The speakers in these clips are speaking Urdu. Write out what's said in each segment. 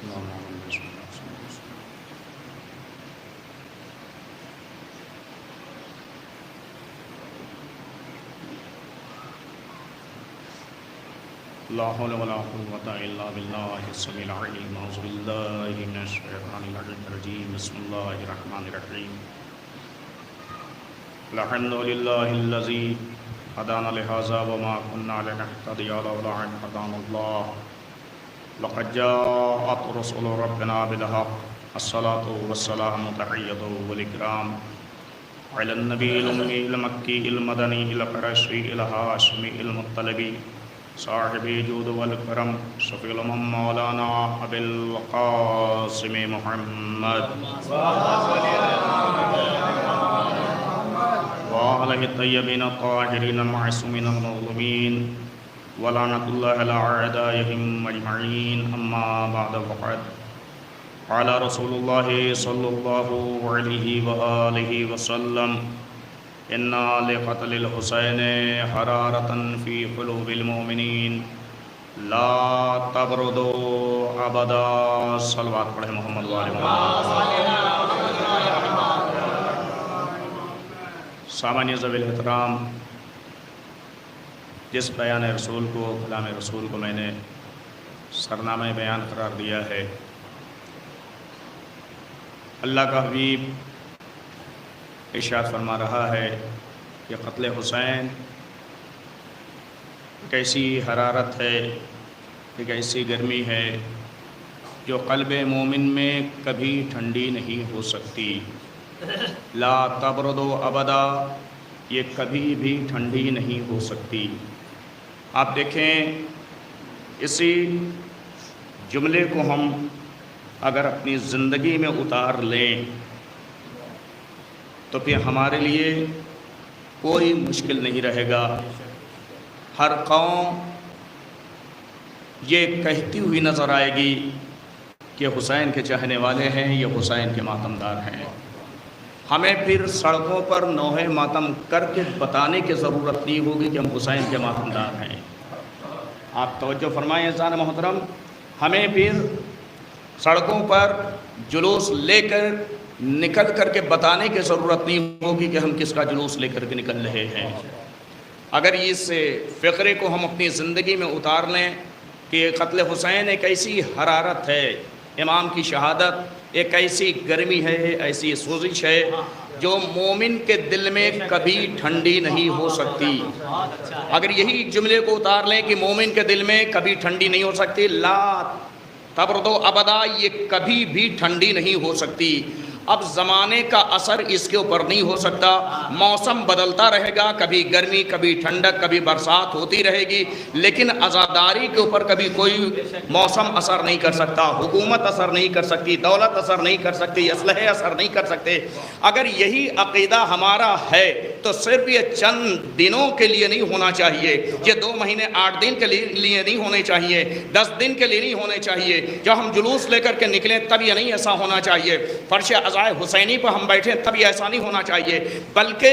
لا حول ولا قوة إلا بالله السميع العليم. أعوذ بالله من الشيطان الرجيم. بسم الله الرحمن الرحيم. الحمد لله الذي هدانا لهذا وما كنا لنهتدي لولا أن هدانا الله. لقد جاءت رسل ربنا بالحق. الصلاة والسلام تحية والإكرام على النبي الأمي المكي المدني القرشي الهاشمي المطلبي صاحب جود والکرم شفیع الامم مولانا ابی القاسم محمد وآلہ الطیبین الطاہرین المعصومین المظلومین ولعنۃ اللہ علی اعدائہم اجمعین. اما بعد فقد قال رسول اللہ صلی اللہ علیہ وآلہ وسلم ان لقتل الحسین حرارة فی قلوب المؤمنین لا تبردوا ابدا. صلوات پڑھیں محمد وآلہ محمد. سامعین ذوی الاحترام، جس بیان رسول کو، کلام رسول کو میں نے سرنامہ بیان قرار دیا ہے، اللہ کا حبیب ارشاد فرما رہا ہے کہ قتل حسین ایک ایسی حرارت ہے، ایک ایسی گرمی ہے جو قلب مومن میں کبھی ٹھنڈی نہیں ہو سکتی. لا تبرد ابدا، یہ کبھی بھی ٹھنڈی نہیں ہو سکتی. آپ دیکھیں، اسی جملے کو ہم اگر اپنی زندگی میں اتار لیں تو پھر ہمارے لیے کوئی مشکل نہیں رہے گا. ہر قوم یہ کہتی ہوئی نظر آئے گی کہ حسین کے چاہنے والے ہیں، یہ حسین کے ماتمدار ہیں. ہمیں پھر سڑکوں پر نوحہ ماتم کر کے بتانے کی ضرورت نہیں ہوگی کہ ہم حسین کے ماتمدار ہیں. آپ توجہ فرمائیں عزیزان محترم، ہمیں پھر سڑکوں پر جلوس لے کر نکل کر کے بتانے کی ضرورت نہیں ہوگی کہ ہم کس کا جلوس لے کر کے نکل رہے ہیں. اگر اس فقرے کو ہم اپنی زندگی میں اتار لیں کہ قتل حسین ایک ایسی حرارت ہے، امام کی شہادت ایک ایسی گرمی ہے، ایسی سوزش ہے جو مومن کے دل میں کبھی ٹھنڈی نہیں ہو سکتی. اگر یہی جملے کو اتار لیں کہ مومن کے دل میں کبھی ٹھنڈی نہیں ہو سکتی، لا تبردو ابدا، یہ کبھی بھی ٹھنڈی نہیں ہو سکتی. اب زمانے کا اثر اس کے اوپر نہیں ہو سکتا، موسم بدلتا رہے گا، کبھی گرمی، کبھی ٹھنڈک، کبھی برسات ہوتی رہے گی، لیکن عزاداری کے اوپر کبھی کوئی موسم اثر نہیں کر سکتا، حکومت اثر نہیں کر سکتی، دولت اثر نہیں کر سکتی، اسلحے اثر نہیں کر سکتے. اگر یہی عقیدہ ہمارا ہے تو صرف یہ چند دنوں کے لیے نہیں ہونا چاہیے، یہ 2 مہینے 8 دن کے لیے نہیں ہونے چاہیے، 10 دن کے لیے نہیں ہونے چاہیے. جب ہم جلوس لے کر کے نکلیں تب یہ نہیں ایسا ہونا چاہیے، فرش حسینی پہ ہم بیٹھیں تب یہ ایسا نہیں ہونا چاہیے، بلکہ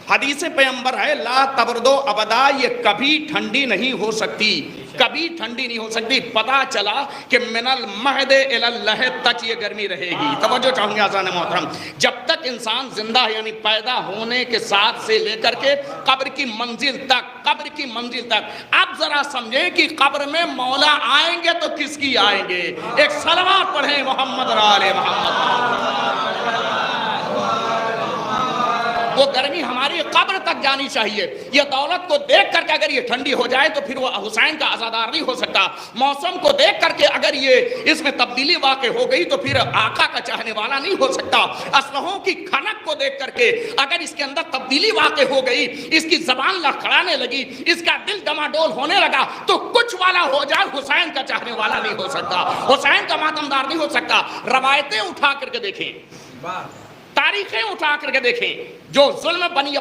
حدیث پیغمبر ہے لا تبردو ابدا، یہ کبھی ٹھنڈی نہیں ہو سکتی، کبھی ٹھنڈی نہیں ہو سکتی. پتا چلا کہ من المہد الی اللحد تک یہ گرمی رہے گی. توجہ چاہوں گے عزیزان محترم، جب تک انسان زندہ یعنی پیدا ہونے کے ساتھ سے لے کر کے قبر کی منزل تک، قبر کی منزل تک. اب ذرا سمجھیں کہ قبر میں مولا آئیں گے تو کس کی آئیں گے؟ ایک صلوات پڑھیں محمد آل محمد. وہ گرمی ہماری قبر تک جانی چاہیے. یہ دولت کو دیکھ کر کے اگر یہ ٹھنڈی ہو جائے تو پھر وہ حسین کا عزادار نہیں ہو سکتا. موسم کو دیکھ کر کے اگر یہ اس میں تبدیلی واقع ہو گئی تو پھر آقا کا چاہنے والا نہیں ہو سکتا. اسلحوں کی کھنک کو دیکھ کر کے اگر اس کے اندر تبدیلی واقع ہو گئی، اس کی زبان لڑکھڑانے لگی، اس کا دل ڈماڈول ہونے لگا تو کچھ والا ہو جائے، حسین کا چاہنے والا نہیں ہو سکتا، حسین کا ماتمدار نہیں ہو سکتا. روایتیں اٹھا کر کے دیکھیں، تاریخیں اٹھا کر کے دیکھیں، جو ظلم بنی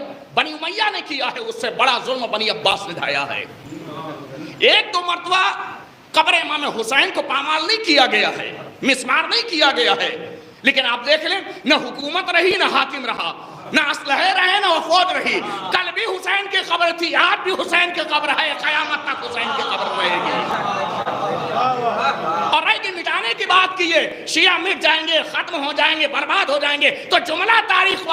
امیہ نے کیا ہے اس سے بڑا ظلم بنی عباس نے ڈھایا ہے. 1-2 مرتبہ قبر امام حسین کو پامال نہیں کیا گیا ہے، مسمار نہیں کیا گیا ہے، لیکن آپ دیکھ لیں نہ حکومت رہی نہ حاکم رہا، نہ اسلحے رہے نہ فوج رہی. کل بھی حسین کی قبر تھی، آج بھی حسین کی قبر ہے، قیامت تک حسین کی قبر رہے گی. اور رہے گی مٹانے کی بات کی ہے شیعہ مٹ جائیں گے، ختم ہو جائیں گے، برباد ہو جائیں گے، تو جملہ تاریخ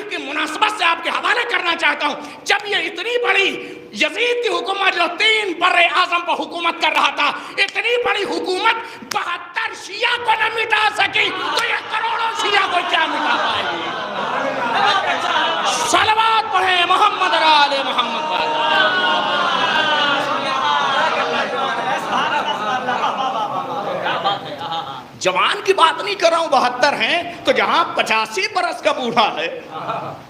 کی مناسبت سے آپ کے حوالے کرنا چاہتا ہوں. جب یہ اتنی بڑی یزید کی حکومت جو 3 بر اعظم پر حکومت کر رہا تھا، اتنی بڑی حکومت 72 شیعہ کو نہ مٹا سکی، تو یہ کروڑوں شیعہ کو کیا مٹا پائے گی؟ صلوات پڑھیں محمد اور آل محمد پر. جوان کی بات نہیں کر رہا ہوں، 72 ہیں تو جہاں 85 برس کا بوڑھا ہے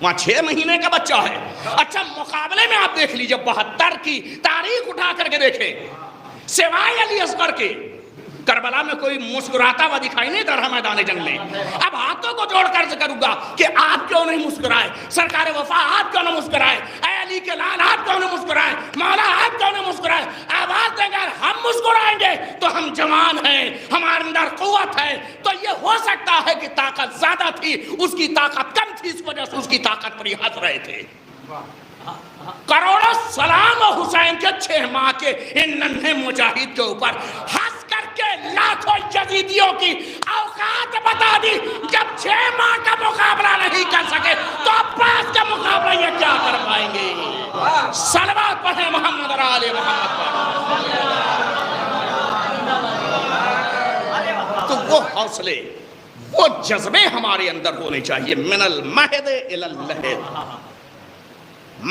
وہاں 6 مہینے کا بچہ ہے. اچھا مقابلے میں آپ دیکھ لیجئے 72 کی تاریخ اٹھا کر کے دیکھیں، سوائے علی اصغر کے کربلا میں کوئی مسکراتا ہوا دکھائی نہیں دے رہا میدان جنگ میں. اب ہاتھوں کو جوڑ کر کروں گا کہ آپ کیوں نہیں مسکرائے، سرکار وفا آپ کیوں نہ مسکرائے، اے علی کے لال آپ کیوں نہ مسکرائے، مولا آپ کیوں نہ مسکرائے. آواز دیں گے ہم مسکرائیں گے تو ہم جوان ہیں، ہمارے اندر قوت ہے. تو یہ ہو سکتا ہے کہ طاقت زیادہ تھی، اس کی طاقت کم تھی، اس وجہ سے اس کی طاقت پر ہنس رہے تھے. کروڑوں سلام حسین کے 6 ماہ کے ان ننھے مجاہد کے اوپر ہنس کر کے لاکھوں یزیدیوں کی اوقات بتا دی. جب 6 ماہ کا مقابلہ نہیں کر سکے تو عباس کا مقابلہ یہ کیا کر پائیں گے؟ صلوات پڑھیں محمد اور آل محمد پر. تو وہ حوصلے، وہ جذبے ہمارے اندر ہونے چاہیے. من المہد الی اللحد،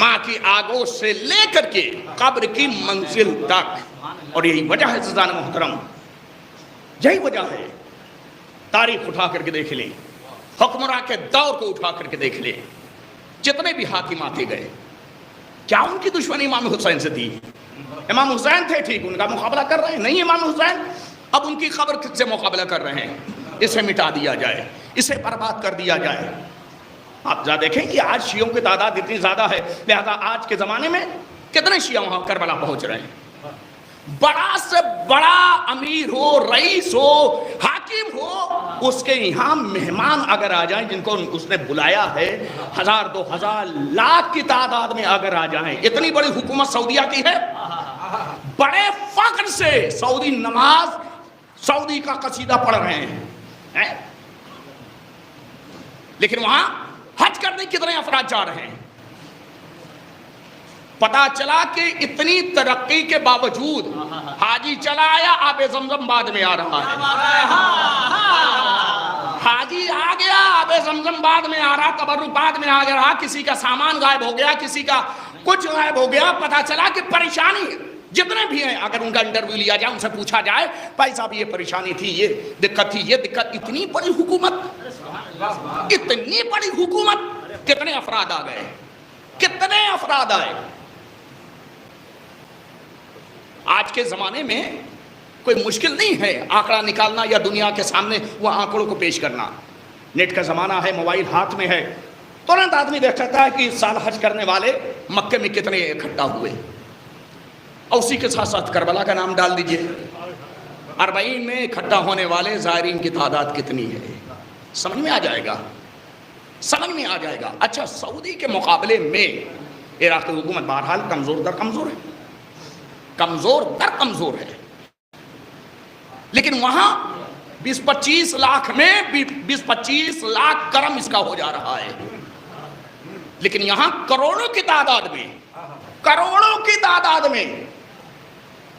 ماں کی آگوش سے لے کر کے قبر کی منزل تک. اور یہی وجہ ہے عزیزان محترم، یہی وجہ ہے. تاریخ اٹھا کر کے دیکھ لیں، حکمراں کے دور کو اٹھا کر کے دیکھ لیں، جتنے بھی حاکم آتے گئے کیا ان کی دشمنی امام حسین سے تھی؟ امام حسین تھے ٹھیک، ان کا مقابلہ کر رہے ہیں، نہیں امام حسین، اب ان کی خبر کس سے مقابلہ کر رہے ہیں؟ اسے مٹا دیا جائے، اسے برباد کر دیا جائے. آپ ذرا دیکھیں کہ آج شیعوں کی تعداد اتنی زیادہ ہے، لہذا آج کے زمانے میں کتنے شیعہ وہاں کربلا پہنچ رہے ہیں. بڑا سے بڑا امیر ہو، رئیس ہو، حاکم ہو، اس کے یہاں مہمان اگر آ جائیں جن کو اس نے بلایا ہے 1000 2000 لاکھ کی تعداد میں اگر آ جائیں، اتنی بڑی حکومت سعودیہ کی ہے، بڑے فخر سے سعودی نماز، سعودی کا قصیدہ پڑھ رہے ہیں. لیکن وہاں حج کرنے کتنے افراد جا رہے ہیں؟ پتا چلا کہ اتنی ترقی کے باوجود حاجی چلا آیا، آب زمزم بعد میں آ رہا ہے. حاجی آ گیا، آب زمزم بعد میں آ رہا، تبرک بعد میں آ گیا، کسی کا سامان غائب ہو گیا، کسی کا کچھ غائب ہو گیا. پتا چلا کہ پریشانی جتنے بھی ہیں اگر ان کا انٹرویو لیا جائے، ان سے پوچھا جائے بھائی صاحب یہ پریشانی تھی، یہ دقت تھی، یہ دقت. اتنی بڑی حکومت، اتنی بڑی حکومت، کتنے افراد آ گئے، کتنے افراد آئے. آج کے زمانے میں کوئی مشکل نہیں ہے آنکڑا نکالنا یا دنیا کے سامنے وہ آنکڑوں کو پیش کرنا. نیٹ کا زمانہ ہے، موبائل ہاتھ میں ہے، ترنت آدمی دیکھ سکتا ہے کہ اس سال حج کرنے والے مکے میں کتنے اکٹھا ہوئے، اور اسی کے ساتھ ساتھ کربلا کا نام ڈال دیجئے. 40 میں اکٹھا ہونے والے زائرین کی تعداد کتنی ہے، سمجھ میں آ جائے گا، سمجھ میں آ جائے گا. اچھا سعودی کے مقابلے میں عراق کی حکومت بہرحال کمزور در کمزور ہے، کمزور در کمزور ہے، لیکن وہاں 20-25 لاکھ میں 20-25 لاکھ کرم اس کا ہو جا رہا ہے. لیکن یہاں کروڑوں کی تعداد میں، کروڑوں کی تعداد میں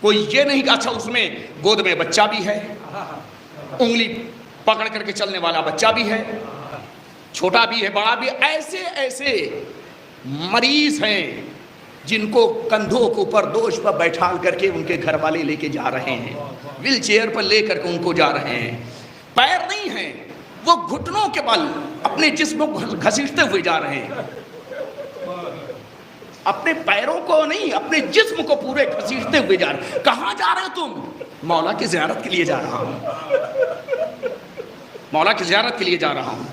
کوئی یہ نہیں کہ اچھا اس میں گود میں بچہ بھی ہے، انگلی پکڑ کر کے چلنے والا بچہ بھی ہے، چھوٹا بھی ہے، بڑا بھی. ایسے ایسے مریض ہیں جن کو کندھوں کے اوپر دوش پر بیٹھال کر کے ان کے گھر والے لے کے جا رہے ہیں، ویل چیئر پر لے کر کے ان کو جا رہے ہیں. پیر نہیں ہیں، وہ گھٹنوں کے بل اپنے جسم کو گھسیٹتے ہوئے جا رہے ہیں، اپنے پیروں کو نہیں اپنے جسم کو پورے گھسیٹتے ہوئے جا رہے ہیں. کہاں جا رہے تم؟ مولا کی زیارت کے لیے جا رہا ہوں، مولا کی زیارت کے لیے جا رہا ہوں.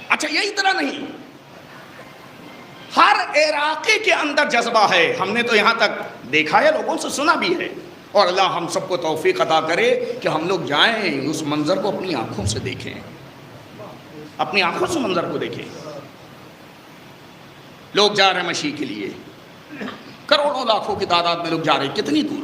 اچھا یہی طرح نہیں، ہر عراقی کے اندر جذبہ ہے. ہم نے تو یہاں تک دیکھا ہے، لوگوں سے سنا بھی ہے، اور اللہ ہم سب کو توفیق عطا کرے کہ ہم لوگ جائیں اس منظر کو اپنی آنکھوں سے دیکھیں، اپنی آنکھوں سے منظر کو دیکھیں. لوگ جا رہے ہیں مشی کے لیے، کروڑوں لاکھوں کی تعداد میں لوگ جا رہے ہیں. کتنی دور؟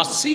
80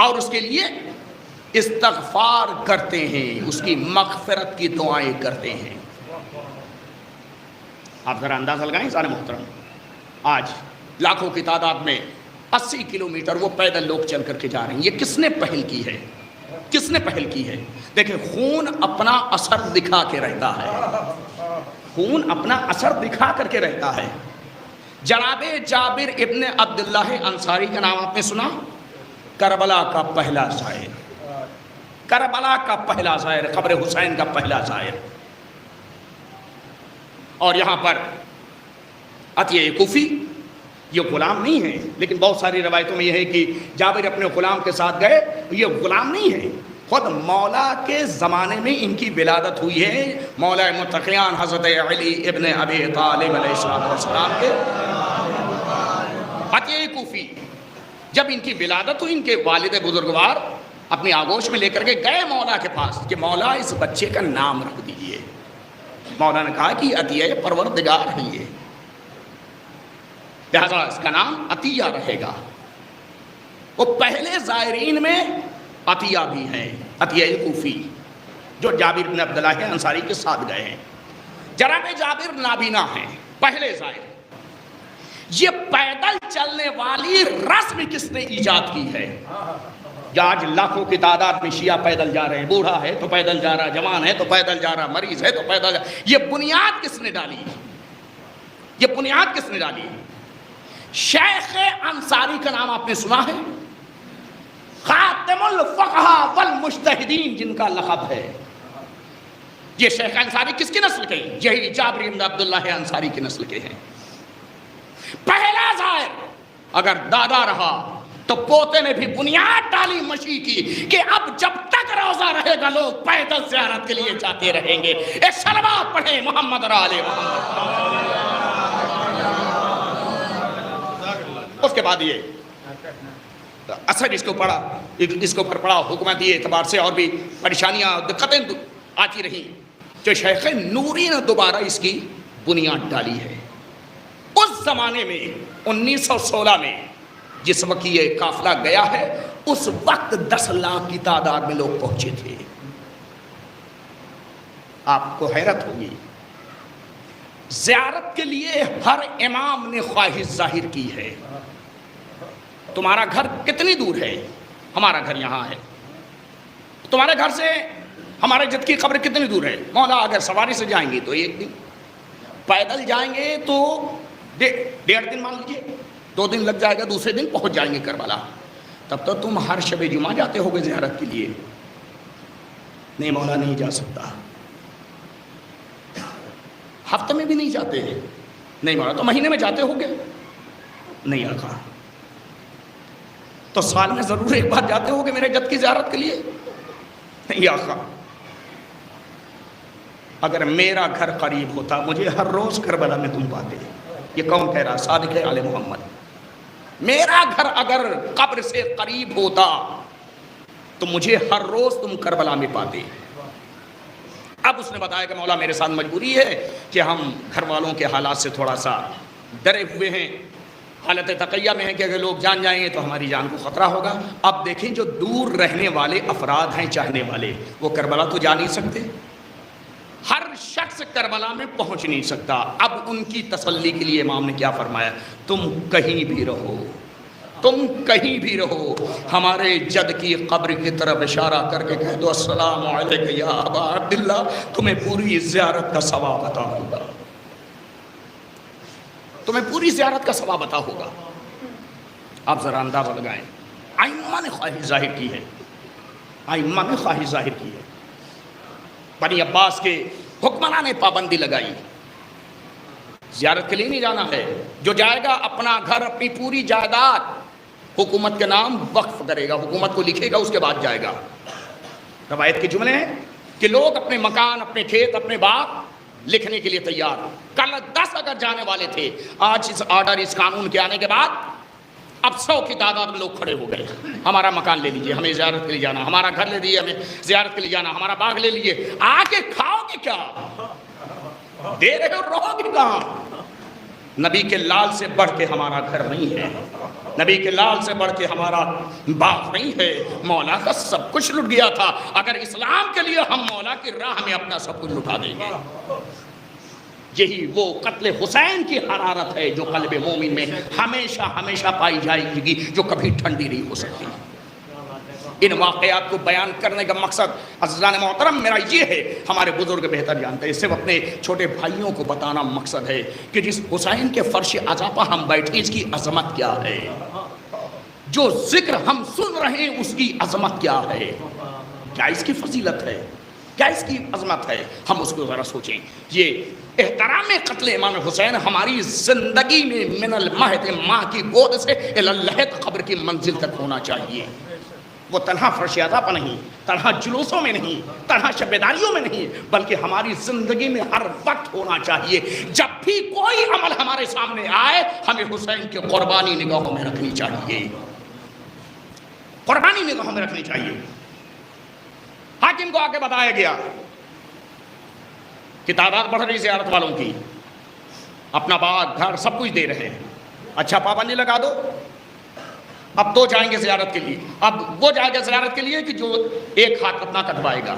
اور اس کے لیے استغفار کرتے ہیں، اس کی مغفرت کی دعائیں کرتے ہیں۔ آپ ذرا اندازہ لگائیں سارے محترم، آج لاکھوں کی تعداد میں 80 کلومیٹر وہ پیدل لوگ چل کر کے جا رہے ہیں۔ یہ کس نے پہل کی ہے؟ کس نے پہل کی ہے؟ دیکھیں، خون اپنا اثر دکھا کے رہتا ہے، خون اپنا اثر دکھا کر کے رہتا ہے۔ جناب جابر ابن عبداللہ انصاری کا نام آپ نے سنا؟ کربلا کا پہلا زائر، کربلا کا پہلا زائر، قبر حسین کا پہلا زائر۔ اور یہاں پر عطیہ کوفی یہ غلام نہیں ہے، لیکن بہت ساری روایتوں میں یہ ہے کہ جابر اپنے غلام کے ساتھ گئے، یہ غلام نہیں ہے، خود مولا کے زمانے میں ان کی ولادت ہوئی ہے، مولا متقیان حضرت علی ابن ابی طالب علیہ السلام کے عطیہ کوفی۔ جب ان کی ولادت ہوئی، ان کے والد بزرگوار اپنی آغوش میں لے کر کے گئے مولا کے پاس کہ مولا اس بچے کا نام رکھ دیجئے۔ مولا نے کہا کہ عطیہ پروردگار ہے، یہ لہذا اس کا نام عطیہ رہے گا۔ وہ پہلے زائرین میں عطیہ بھی ہیں، عطیہ کوفی، جو جابر بن عبداللہ انصاری کے ساتھ گئے ہیں۔ جناب جابر نابینا ہیں، پہلے زائر۔ یہ پیدل چلنے والی رسم کس نے ایجاد کی ہے؟ آج لاکھوں کی تعداد میں شیعہ پیدل جا رہے ہیں، بوڑھا ہے تو پیدل جا رہا، جوان ہے تو پیدل جا رہا، مریض ہے تو پیدل جا رہا۔ یہ بنیاد کس نے ڈالی؟ یہ بنیاد کس نے ڈالی؟ شیخ انصاری کا نام آپ نے سنا ہے؟ خاتم الفقہاء والمجتہدین جن کا لقب ہے۔ یہ شیخ انصاری کس کی نسل کے ہیں؟ یہی جابر بن عبداللہ انصاری کی نسل کے ہیں۔ پہلا زائر اگر دادا رہا تو پوتے نے بھی بنیاد ڈالی مشی کی کہ اب جب تک روزہ رہے گا لوگ پیدل زیارت کے لیے جاتے رہیں گے۔ ایک صلوات پڑھیں محمد آل محمد۔ اس کے بعد یہ اثر اس کو اوپر پڑا، حکومتی اعتبار سے اور بھی پریشانیاں دقتیں آتی رہیں، جو شیخ نوری نے دوبارہ اس کی بنیاد ڈالی ہے۔ اس زمانے میں 1916 میں جس وقت یہ قافلہ گیا ہے، اس وقت 10 لاکھ کی تعداد میں لوگ پہنچے تھے۔ آپ کو حیرت ہوگی، زیارت کے لیے ہر امام نے خواہش ظاہر کی ہے۔ تمہارا گھر کتنی دور ہے؟ ہمارا گھر یہاں ہے۔ تمہارے گھر سے ہمارے جد کی قبر کتنی دور ہے؟ مولا اگر سواری سے جائیں گے تو 1 دن، پیدل جائیں گے تو 1.5 دن مان لیجیے، 2 دن لگ جائے گا، دوسرے دن پہنچ جائیں گے کربلا۔ تب تو تم ہر شب جمعہ جاتے ہو گے زیارت کے لیے؟ نہیں مولا، نہیں جا سکتا۔ ہفتے میں بھی نہیں جاتے؟ نہیں مولا، تو مہینے میں جاتے ہو گے؟ نہیں آقا، تو سال میں ضرور 1 بار جاتے ہو گے میرے جد کی زیارت کے لیے؟ نہیں آقا، اگر میرا گھر قریب ہوتا مجھے ہر روز کربلا میں تم پاتے۔ یہ کون کہہ رہا؟ صادق آل محمد۔ میرا گھر اگر قبر سے قریب ہوتا تو مجھے ہر روز تم کربلا میں پاتے۔ اب اس نے بتایا کہ مولا میرے ساتھ مجبوری ہے کہ ہم گھر والوں کے حالات سے تھوڑا سا ڈرے ہوئے ہیں، حالت تقیہ میں ہے کہ اگر لوگ جان جائیں گے تو ہماری جان کو خطرہ ہوگا۔ اب دیکھیں جو دور رہنے والے افراد ہیں، چاہنے والے، وہ کربلا تو جا نہیں سکتے، ہر شخص کربلا میں پہنچ نہیں سکتا۔ اب ان کی تسلی کے لیے امام نے کیا فرمایا؟ تم کہیں بھی رہو، تم کہیں بھی رہو، ہمارے جد کی قبر کی طرف اشارہ کر کے کہہ دو السلام علیک یا ابا عبداللہ، تمہیں پوری زیارت کا ثواب عطا ہوگا، تمہیں پوری زیارت کا ثواب عطا ہوگا۔ آپ ذرا اندازہ لگائیں، ائمہ نے خواہش ظاہر کی ہے، ائمہ نے خواہش ظاہر کی ہے۔ بنی عباس کے حکمران نے پابندی لگائی، زیارت کے لیے نہیں جانا ہے، جو جائے گا اپنا گھر، اپنی پوری جائیداد حکومت کے نام وقف کرے گا، حکومت کو لکھے گا، اس کے بعد جائے گا۔ روایت کے جملے ہیں کہ لوگ اپنے مکان، اپنے کھیت، اپنے باغ لکھنے کے لیے تیار۔ کل 10 اگر جانے والے تھے، آج اس آرڈر، اس قانون کے آنے کے بعد اب 100 کی تعداد میں لوگ کھڑے ہو گئے۔ ہمارا مکان لے لیجئے، ہمیں زیارت کے لیے جانا، ہمارا گھر لے لیجئے، ہمیں زیارت کے لیے جانا، ہمارا باغ لے لیجئے۔ آ کے کھاؤ گے کیا؟ دے رہے ہو، رہو گے کہاں؟ نبی کے لال سے بڑھ کے ہمارا گھر نہیں ہے، نبی کے لال سے بڑھ کے ہمارا باغ نہیں ہے۔ مولا کا سب کچھ لٹ گیا تھا، اگر اسلام کے لیے ہم مولا کی راہ میں اپنا سب کچھ لٹا دیں گے۔ یہی وہ قتل حسین کی حرارت ہے جو قلب مومن میں ہمیشہ ہمیشہ پائی جائے گی، جو کبھی ٹھنڈی نہیں ہو سکتی۔ ان واقعات کو بیان کرنے کا مقصد عزیزان محترم میرا یہ ہے، ہمارے بزرگ بہتر جانتے ہیں، صرف اپنے چھوٹے بھائیوں کو بتانا مقصد ہے کہ جس حسین کے فرش عزا پر ہم بیٹھے اس کی عظمت کیا ہے، جو ذکر ہم سن رہے ہیں اس کی عظمت کیا ہے، کیا اس کی فضیلت ہے، کیا اس کی عظمت ہے۔ ہم اس کو ذرا سوچیں۔ یہ احترام قتل امام حسین ہماری زندگی میں من المہد ماں کی گود سے الی اللحد قبر کی منزل تک ہونا چاہیے۔ وہ تنہا فرش عزا پر نہیں، تنہا جلوسوں میں نہیں، تنہا شب بیداریوں میں نہیں، بلکہ ہماری زندگی میں ہر وقت ہونا چاہیے۔ جب بھی کوئی عمل ہمارے سامنے آئے ہمیں حسین کی قربانی نگاہوں میں رکھنی چاہیے، قربانی نگاہوں میں رکھنی چاہیے۔ حاکم کو آگے بتایا گیا کہ تعداد بڑھ رہی زیارت والوں کی، اپنا باغ گھر سب کچھ دے رہے ہیں، اچھا پابندی لگا دو، اب دو جائیں گے زیارت کے لیے، اب وہ جائے گا زیارت کے لیے کہ جو ایک ہاتھ اپنا کٹوائے گا۔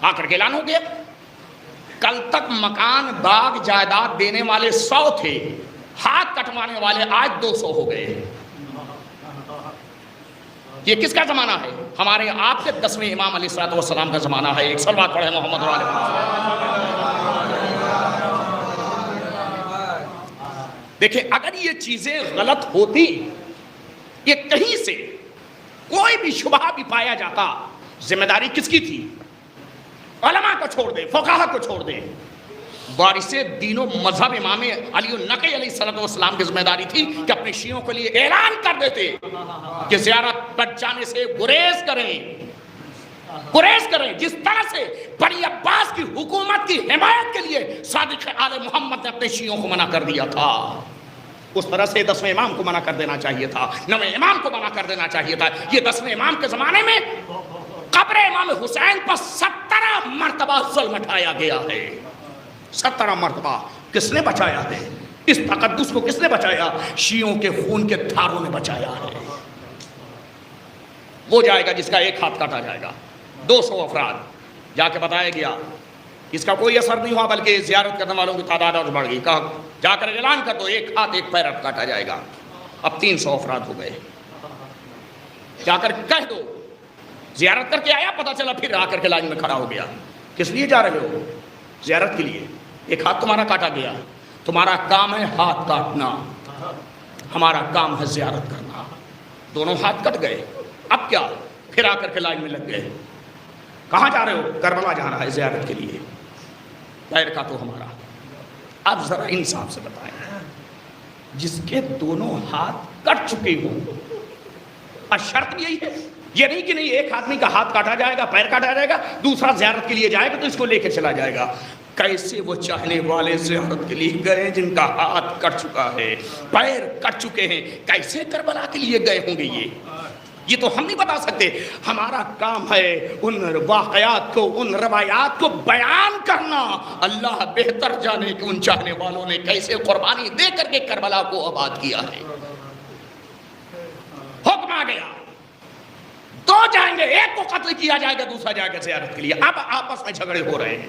آ کر کے اعلان ہو گیا، کل تک مکان باغ جائیداد دینے والے 100 تھے، ہاتھ کٹوانے والے آج 200 ہو گئے۔ یہ کس کا زمانہ ہے؟ ہمارے آپ کے 10ویں امام علیہ السلام کا زمانہ ہے۔ ایک صلوات پڑھیں محمد علیہ وسلم۔ دیکھیں اگر یہ چیزیں غلط ہوتی، یہ کہیں سے کوئی بھی شبہ بھی پایا جاتا، ذمہ داری کس کی تھی؟ علماء کو چھوڑ دیں، فقہا کو چھوڑ دیں، وارث دین و مذہب امام علی النقی علیہ السلام کی ذمہ داری تھی کہ اپنے شیعوں کے لیے اعلان کر دیتے کہ زیارت پر جانے سے گریز کریں، جس طرح سے بنی عباس کی حکومت کی حمایت کے لیے صادق آل محمد نے اپنے شیعوں کو منع کر دیا تھا، اس طرح سے 10ویں امام کو منع کر دینا چاہیے تھا، 9ویں امام کو منع کر دینا چاہیے تھا۔ یہ 10ویں امام کے زمانے میں قبر امام حسین پر 17 مرتبہ ظلم اٹھایا گیا ہے، 17 مرتبہ۔ کس نے بچایا ہے اس تقدس کو؟ کس نے بچایا؟ شیعوں کے خون کے دھاروں نے بچایا ہے۔ وہ جائے گا جس کا ایک ہاتھ کاٹا جائے گا، 200 افراد جا کے بتایا گیا، اس کا کوئی اثر نہیں ہوا بلکہ زیارت کرنے والوں کی تعداد اور بڑھ گئی۔ کہا جا کر اعلان کر دو ایک ہاتھ ایک پیر کاٹا جائے گا، اب 300 افراد ہو گئے۔ جا کر کہہ دو، زیارت کر کے آیا، پتہ چلا پھر آ کر کے لائن میں کھڑا ہو گیا۔ کس لیے جا رہے ہو؟ زیارت کے لیے۔ ایک ہاتھ تمہارا کاٹا گیا، تمہارا کام ہے ہاتھ کاٹنا، ہمارا کام ہے زیارت کرنا۔ دونوں ہاتھ کٹ گئے، اب کیا؟ پھر آ کر کے لائن میں لگ گئے۔ کہاں جا رہے ہو؟ کربلا جانا ہے زیارت کے لیے، پیر کا تو ہمارا۔ اب ذرا انصاف سے بتائیں، جس کے دونوں ہاتھ کٹ چکے ہوں، شرط یہی ہے، یہ نہیں کہ نہیں ایک آدمی کا ہاتھ کاٹا جائے گا، پیر کاٹا جائے گا، دوسرا زیارت کے لیے جائے گا تو اس کو لے کے چلا جائے گا۔ کیسے وہ چاہنے والے زیارت کے لیے گئے جن کا ہاتھ کٹ چکا ہے، پیر کٹ چکے ہیں، کیسے کربلا کے لیے گئے ہوں گے؟ یہ تو ہم نہیں بتا سکتے۔ ہمارا کام ہے ان واقعات کو، ان روایات کو بیان کرنا۔ اللہ بہتر جانے کہ ان چاہنے والوں نے کیسے قربانی دے کر کے کربلا کو آباد کیا ہے۔ حکم آ گیا، دو جائیں گے، ایک کو قتل کیا جائے گا، دوسرا جائے گا زیارت کے لیے۔ اب آپس میں جھگڑے ہو رہے ہیں،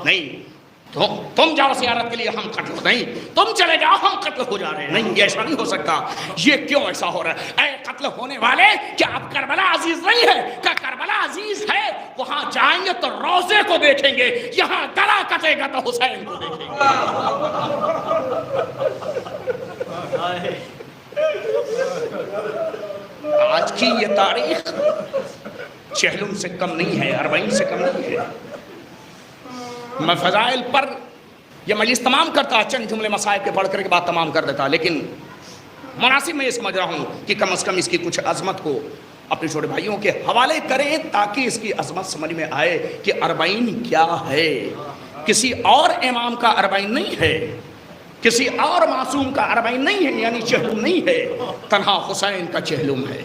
نہیں تم جاؤ زیارت کے لیے، ہم قتل ہو، نہیں تم چلے جاؤ، ہم قتل ہو جا رہے ہیں۔ نہیں، یہ ایسا نہیں ہو سکتا۔ یہ کیوں ایسا ہو رہا ہے؟ اے قتل ہونے والے، کیا اب کربلا عزیز نہیں ہے؟ کیا کربلا عزیز ہے؟ وہاں جائیں گے تو روزے کو دیکھیں گے، یہاں گلا کٹے گا تو حسین کو دیکھیں گے۔ آج کی یہ تاریخ 40 سے کم نہیں ہے، 40 سے کم نہیں ہے۔ میں فضائل پر یہ مجلس تمام کرتا، چند جملے مسائل کے پڑھ کر کے بات تمام کر دیتا، لیکن مناسب میں یہ سمجھ رہا ہوں کہ کم از کم اس کی کچھ عظمت کو اپنے چھوٹے بھائیوں کے حوالے کریں تاکہ اس کی عظمت سمجھ میں آئے کہ 40 کیا ہے۔ کسی اور امام کا 40 نہیں ہے، کسی اور معصوم کا 40 نہیں ہے، یعنی چہلم نہیں ہے، تنہا حسین کا چہلم ہے،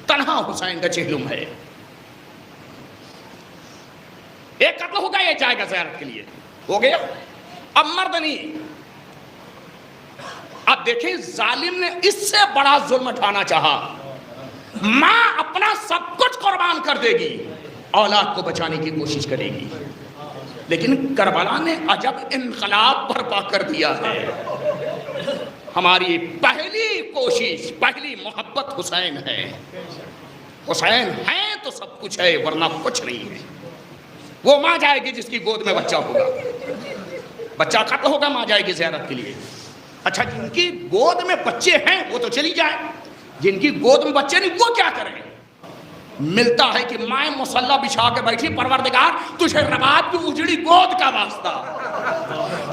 تنہا حسین کا چہلم ہے۔ ایک قتل ہوگا، یہ جائے گا زیارت کے لیے، ہو گیا، اب مرد نہیں۔ اب دیکھیں ظالم نے اس سے بڑا ظلم اٹھانا چاہا، ماں اپنا سب کچھ قربان کر دے گی، اولاد کو بچانے کی کوشش کرے گی، لیکن کربلا نے عجب انقلاب برپا کر دیا ہے۔ ہماری پہلی کوشش، پہلی محبت حسین ہے۔ حسین ہے تو سب کچھ ہے، ورنہ کچھ نہیں ہے۔ وہ ماں جائے گی جس کی گود میں بچہ ہوگا، بچہ قتل ہوگا، ماں جائے گی زیارت کے لیے۔ اچھا جن کی گود میں بچے ہیں وہ تو چلی جائے، جن کی گود میں بچے نہیں وہ کیا کریں؟ ملتا ہے کہ مائیں مصلی بچھا کے بیٹھی، پروردگار تجھے رباب کی اجڑی گود کا واسطہ،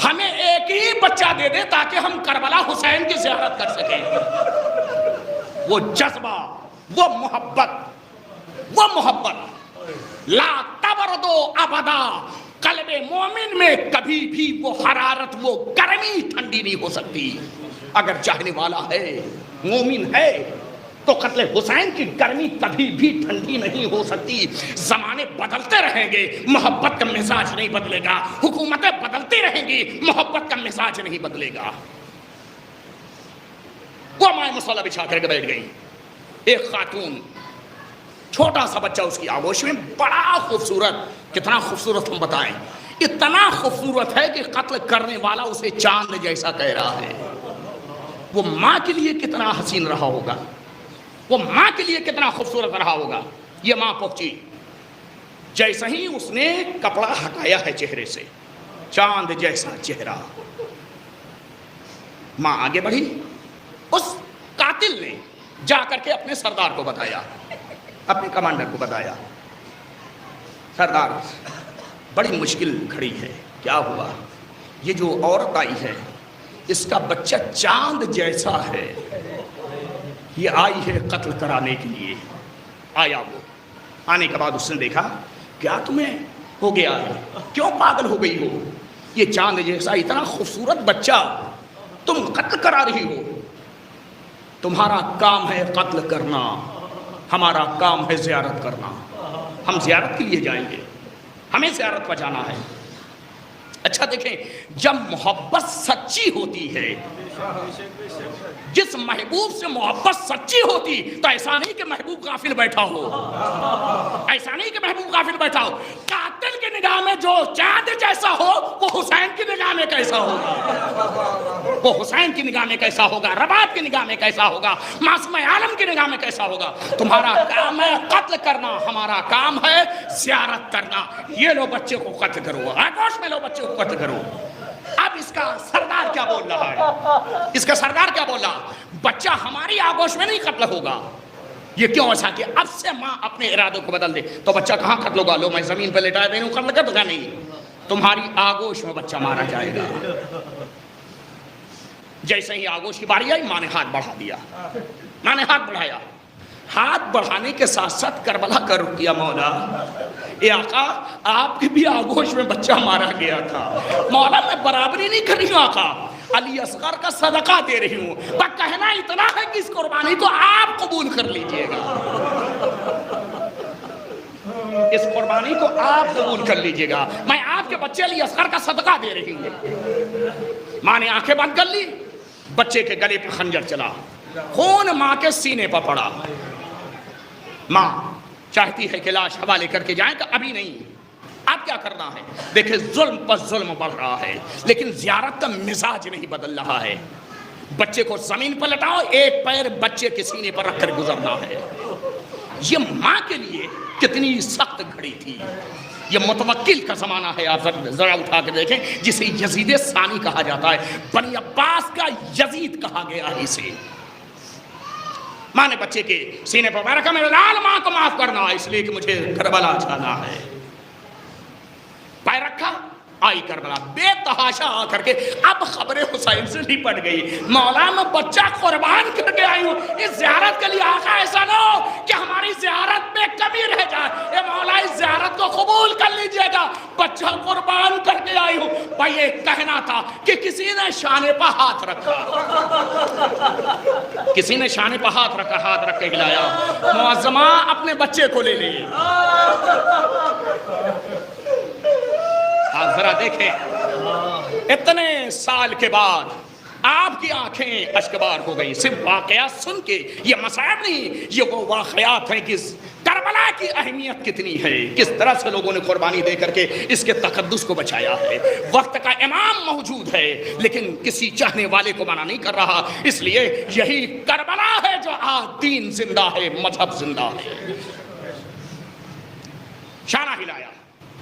ہمیں ایک ہی بچہ دے دے تاکہ ہم کربلا حسین کی زیارت کر سکیں۔ وہ جذبہ، وہ محبت لا تبردو ابدا، قلب مومن میں کبھی بھی وہ حرارت، وہ گرمی ٹھنڈی نہیں ہو سکتی۔ اگر چاہنے والا ہے، مومن ہے، تو قتل حسین کی گرمی کبھی بھی ٹھنڈی نہیں ہو سکتی۔ زمانے بدلتے رہیں گے، محبت کا مزاج نہیں بدلے گا، حکومتیں بدلتی رہیں گی، محبت کا مزاج نہیں بدلے گا۔ وہ مائیں مصلی بچھا کر کے بیٹھ گئی، ایک خاتون، چھوٹا سا بچہ اس کی آغوش میں، بڑا خوبصورت، کتنا خوبصورت ہم بتائیں، اتنا خوبصورت ہے کہ قتل کرنے والا اسے چاند جیسا کہہ رہا ہے۔ وہ ماں کے لیے کتنا حسین رہا ہوگا، وہ ماں کے لیے کتنا خوبصورت رہا ہوگا۔ یہ ماں پہنچی، جیسا ہی اس نے کپڑا ہٹایا ہے چہرے سے، چاند جیسا چہرہ، ماں آگے بڑھی۔ اس قاتل نے جا کر کے اپنے سردار کو بتایا، اپنے کمانڈر کو بتایا، سردار بڑی مشکل کھڑی ہے، کیا ہوا؟ یہ جو عورت آئی ہے اس کا بچہ چاند جیسا ہے، یہ آئی ہے قتل کرانے کے لیے۔ آیا وہ، آنے کے بعد اس نے دیکھا، کیا تمہیں ہو گیا ہے؟ کیوں پاگل ہو گئی ہو؟ یہ چاند جیسا اتنا خوبصورت بچہ تم قتل کرا رہی ہو؟ تمہارا کام ہے قتل کرنا، ہمارا کام ہے زیارت کرنا۔ ہم زیارت کے لیے جائیں گے، ہمیں زیارت پر جانا ہے۔ اچھا دیکھیں، جب محبت سچی ہوتی ہے، جس محبوب سے محبت سچی ہوتی، تو ایسا نہیں کہ محبوب غافل بیٹھا ہو، ایسا نہیں کہ محبوب غافل بیٹھا ہو۔ قاتل کی نگاہ میں جو چاند جیسا ہو، وہ حسین کی نگاہ میں کیسا ہوگا؟ وہ حسین کی نگاہ میں کیسا ہوگا؟ رباب کی نگاہ میں کیسا ہوگا؟ معصوم عالم کی نگاہ میں کیسا ہوگا؟ تمہارا کام ہے قتل کرنا، ہمارا کام ہے زیارت کرنا۔ یہ لو بچے کو قتل کرو، آگوش میں لو بچے کو قتل کرو۔ اب اس کا سردار کیا بول رہا ہے؟ اس کا سردار کیا بول رہا؟ بچہ ہماری آگوش میں نہیں قتل ہوگا۔ یہ کیوں ایسا کہ اب سے ماں اپنے ارادوں کو بدل دے تو بچہ کہاں قتل ہوگا؟ لو میں زمین پہ لٹا دے رہا ہوں، قتل کر دوں گا؟ نہیں، تمہاری آگوش میں بچہ مارا جائے گا۔ جیسے ہی آگوش کی باری آئی، ماں نے ہاتھ بڑھا دیا، ماں نے ہاتھ بڑھایا۔ ہاتھ بڑھانے کے ساتھ ساتھ کربلا کا رخ کیا، مولا اے آقا آپ کی بھی آگوش میں بچہ مارا گیا تھا، مولا میں برابری نہیں کر رہی ہوں آقا، علی اصغر کا صدقہ دے رہی ہوں، پر کہنا اتنا ہے کہ اس قربانی کو آپ قبول کر لیجئے گا، اس قربانی کو آپ قبول کر لیجئے گا، میں آپ کے بچے علی اصغر کا صدقہ دے رہی ہوں۔ ماں نے آنکھیں بند کر لی، بچے کے گلے پر خنجر چلا، خون ماں کے سینے پر پڑا۔ ماں چاہتی ہے کہ لاش حوالے کر کے جائیں، کہ ابھی نہیں، اب کیا کرنا ہے؟ دیکھیں ظلم پر ظلم بڑھ رہا ہے، لیکن زیارت کا مزاج نہیں بدل رہا ہے۔ بچے کو زمین پر لٹاؤ، ایک پیر بچے کے سینے پر رکھ کر گزرنا ہے۔ یہ ماں کے لیے کتنی سخت گھڑی تھی۔ یہ متوکل کا زمانہ ہے، آپ ذرا اٹھا کے دیکھیں، جسے یزید ثانی کہا جاتا ہے، بنی عباس کا یزید کہا گیا ہے اسے۔ ماں نے بچے کے سینے پر پیر رکھا، میرے لال ماں کو معاف کرنا، اس لیے کہ مجھے کربلا جانا ہے۔ پیر رکھا، آئی کربلا، بے تحاشا آ کر کے اب خبر حسین سے لپٹ گئی، مولا میں بچہ قربان کر کے آئی ہوں، اس زیارت کے لیے آقا ایسا نہ ہو کہ ہماری زیارت میں کمی رہ جائے، اے مولا اس زیارت کو قبول کر لیجئے گا، بچہ قربان کر کے آئی ہوں۔ بھائی یہ کہنا تھا کہ کسی نے شانے پہ ہاتھ رکھا، کسی نے شانے پہ ہاتھ رکھا، ہاتھ رکھ کے ہلایا، معظمہ اپنے بچے کو لے لے۔ آپ ذرا دیکھیں اتنے سال کے بعد آپ کی آنکھیں اشکبار ہو گئی. صرف واقعات سن کے یہ مصائب نہیں, یہ وہ واقعات ہیں کہ کربلا کی اہمیت کتنی ہے, کس طرح سے لوگوں نے قربانی دے کر کے اس کے تقدس کو بچایا ہے. وقت کا امام موجود ہے لیکن کسی چاہنے والے کو منع نہیں کر رہا. اس لیے یہی کربلا ہے جو آج دین زندہ ہے, مذہب زندہ ہے. شانہ ہلایا,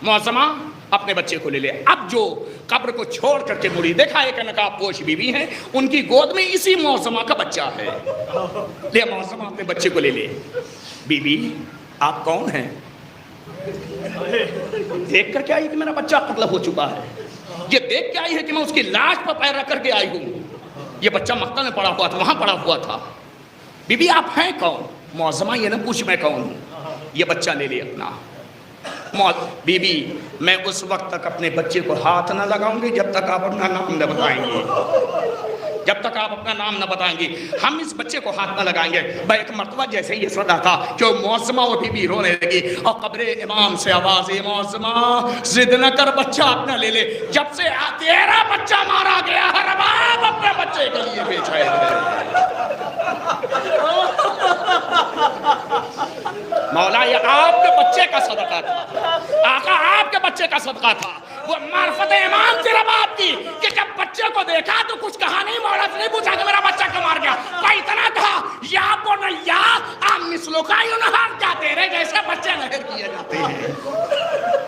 معظمہ اپنے بچے کو لے لے. اب جو قبر کو چھوڑ کر کے مڑی, دیکھا ایک نقاب پوش بیوی ہیں, ان کی گود میں اسی معظمہ کا بچہ ہے. لے معظمہ اپنے بچے کو لے لے. بی بی آپ کون ہیں؟ دیکھ کر کے آئی کہ میرا بچہ قتل ہو چکا ہے. یہ دیکھ کے آئی ہے کہ میں اس کی لاش پر پیر رکھ کر کے آئی ہوں. یہ بچہ مقتل میں پڑا ہوا تھا, وہاں پڑا ہوا تھا. بی بی آپ ہیں کون؟ معظمہ یہ نہ پوچھ میں کون ہوں, یہ بچہ لے لے اپنا. بی بی میں اس وقت تک اپنے بچے کو ہاتھ نہ لگاؤں گی جب تک آپ اپنا نام نہ بتائیں گے. جب تک آپ اپنا نام نہ بتائیں گے ہم اس بچے کو ہاتھ نہ لگائیں گے. بھائی ایک مرتبہ جیسے یہ صدا تھا کہ معظمہ اور بی بی رونے لگی اور قبر امام سے آواز, معظمہ ضد نہ کر, بچہ اپنا لے لے. جب سے تیرا بچہ مارا گیا ہے رباب اپنے بچے کے لیے بھیجا ہے. مولا یہ آپ کے بچے کا صدقہ تھا, آقا آپ کے بچے کا صدقہ تھا. وہ معرفت امام سے رباب کی کہ جب بچے کو دیکھا تو کچھ کہا نہیں, مولا سے نہیں پوچھا کہ میرا بچہ کیوں مار گیا. بھائی اتنا کہا یا بنیا آپ مثلوں کا ینہر, کیا تیرے جیسے بچے نہر کیے جاتے ہیں.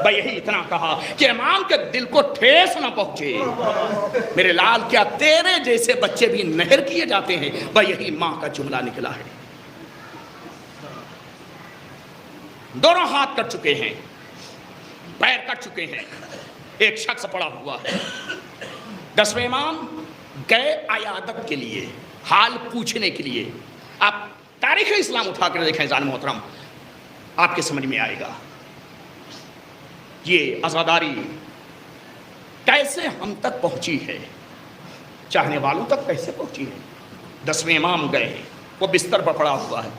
بھائی یہی اتنا کہا کہ امام کے دل کو ٹھیس نہ پہنچے. میرے لال کیا تیرے جیسے بچے بھی نہر کیے جاتے ہیں. بھائی یہی ماں کا جملہ نکلا ہے. دونوں ہاتھ کٹ چکے ہیں, پیر کٹ چکے ہیں, ایک شخص پڑا ہوا ہے. 10ویں امام گئے عیادت کے لیے, حال پوچھنے کے لیے. آپ تاریخ اسلام اٹھا کر دیکھیں جان محترم, آپ کے سمجھ میں آئے گا یہ عزاداری کیسے ہم تک پہنچی ہے, چاہنے والوں تک کیسے پہنچی ہے. 10ویں امام گئے, وہ بستر پر پڑا ہوا ہے.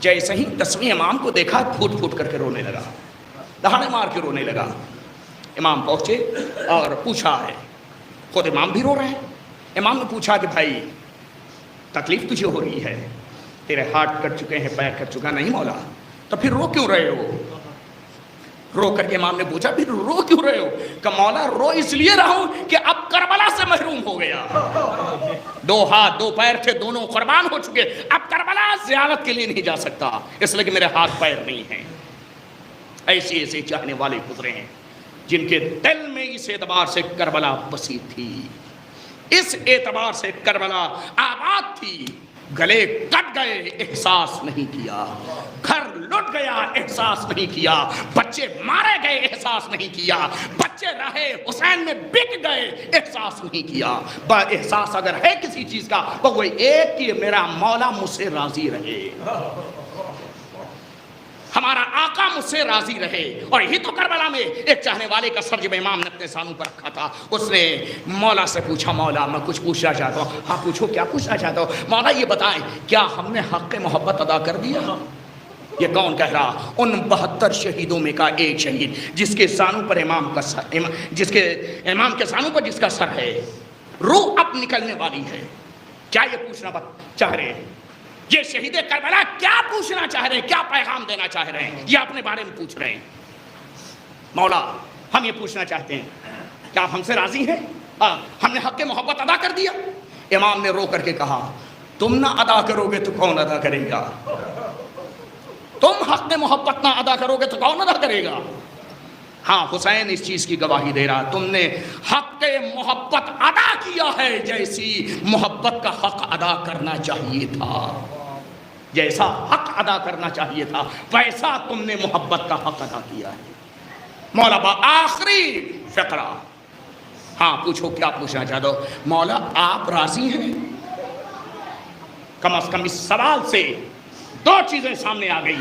جیسے ہی 10ویں امام کو دیکھا پھوٹ پھوٹ کر کے رونے لگا, دہاڑے مار کے رونے لگا. امام پہنچے اور پوچھا ہے, خود امام بھی رو رہے ہیں. امام نے پوچھا کہ بھائی تکلیف تجھے ہو رہی ہے, تیرے ہاتھ کٹ چکے ہیں, پیر کٹ چکا. نہیں مولا. تو پھر رو کیوں رہے ہو؟ رو کر کے امام نے پوچھا پھر رو کیوں رہے ہو؟ کہ مولا رو اس لیے رہا ہوں کہ اب کربلا سے محروم ہو گیا. 2 ہاتھ 2 پیر تھے, دونوں قربان ہو چکے. اب کربلا زیارت کے لیے نہیں جا سکتا, اس لیے کہ میرے ہاتھ پیر نہیں ہیں. ایسے ایسے چاہنے والے گزرے ہیں جن کے دل میں اس اعتبار سے کربلا بسی تھی, اس اعتبار سے کربلا آباد تھی. گلے کٹ گئے, احساس نہیں کیا. گھر لٹ گیا, احساس نہیں کیا. بچے مارے گئے, احساس نہیں کیا. بچے رہے حسین میں بک گئے, احساس نہیں کیا. احساس اگر ہے کسی چیز کا وہ ایک کہ میرا مولا مجھ سے راضی رہے, ہمارا آقا مجھ سے راضی رہے. اور یہی تو کربلا میں ایک چاہنے والے کا سر جب امام نے اپنے سانوں پر رکھا تھا, اس نے مولا سے پوچھا, مولا میں کچھ پوچھنا چاہتا ہوں. ہاں پوچھو, کیا پوچھنا چاہتا ہوں؟ مولا یہ بتائیں کیا ہم نے حق محبت ادا کر دیا؟ یہ کون کہہ رہا؟ ان 72 شہیدوں میں کا ایک شہید جس کے سانوں پر امام کا سر, جس کے امام کے سانوں پر جس کا سر ہے, روح اب نکلنے والی ہے. کیا یہ پوچھنا چاہ رہے ہیں؟ یہ شہید کربلا کیا پوچھنا چاہ رہے ہیں, کیا پیغام دینا چاہ رہے ہیں, یہ اپنے بارے میں پوچھ رہے ہیں. مولا ہم یہ پوچھنا چاہتے ہیں کیا آپ ہم سے راضی ہیں؟ ہم نے حق محبت ادا کر دیا؟ امام نے رو کر کے کہا تم نہ ادا کرو گے تو کون ادا کرے گا؟ تم حق محبت نہ ادا کرو گے تو کون ادا کرے گا؟ ہاں حسین اس چیز کی گواہی دے رہا, تم نے حق محبت ادا کیا ہے جیسی محبت کا حق ادا کرنا چاہیے تھا. جیسا حق ادا کرنا چاہیے تھا ویسا تم نے محبت کا حق ادا کیا ہے. مولا با آخری فقرہ, ہاں پوچھو کیا پوچھنا چاہتے ہو؟ مولا آپ راضی ہیں؟ کم از کم اس سوال سے 2 چیزیں سامنے آ گئی.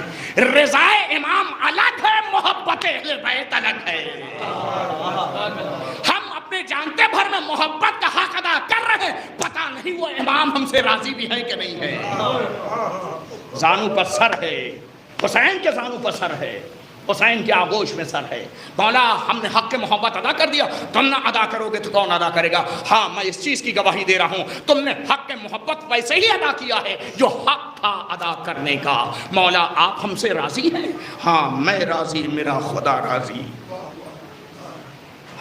رضائے امام الگ ہے, محبت اہل بیت الگ ہے. ہم اپنے جانتے بھر میں محبت کا حق ادا کر رہے ہیں, پتہ نہیں وہ امام ہم سے راضی بھی ہے کہ نہیں ہے. زانو پر سر ہے, حسین کے زانو پر سر ہے, حسین کے آغوش میں سر ہے. مولا ہم نے حق محبت ادا کر دیا, تم نہ ادا کرو گے تو کون ادا کرے گا؟ ہاں میں اس چیز کی گواہی دے رہا ہوں, تم نے حق محبت ویسے ہی ادا کیا ہے جو حق تھا ادا کرنے کا. مولا آپ ہم سے راضی ہیں؟ ہاں میں راضی, میرا خدا راضی.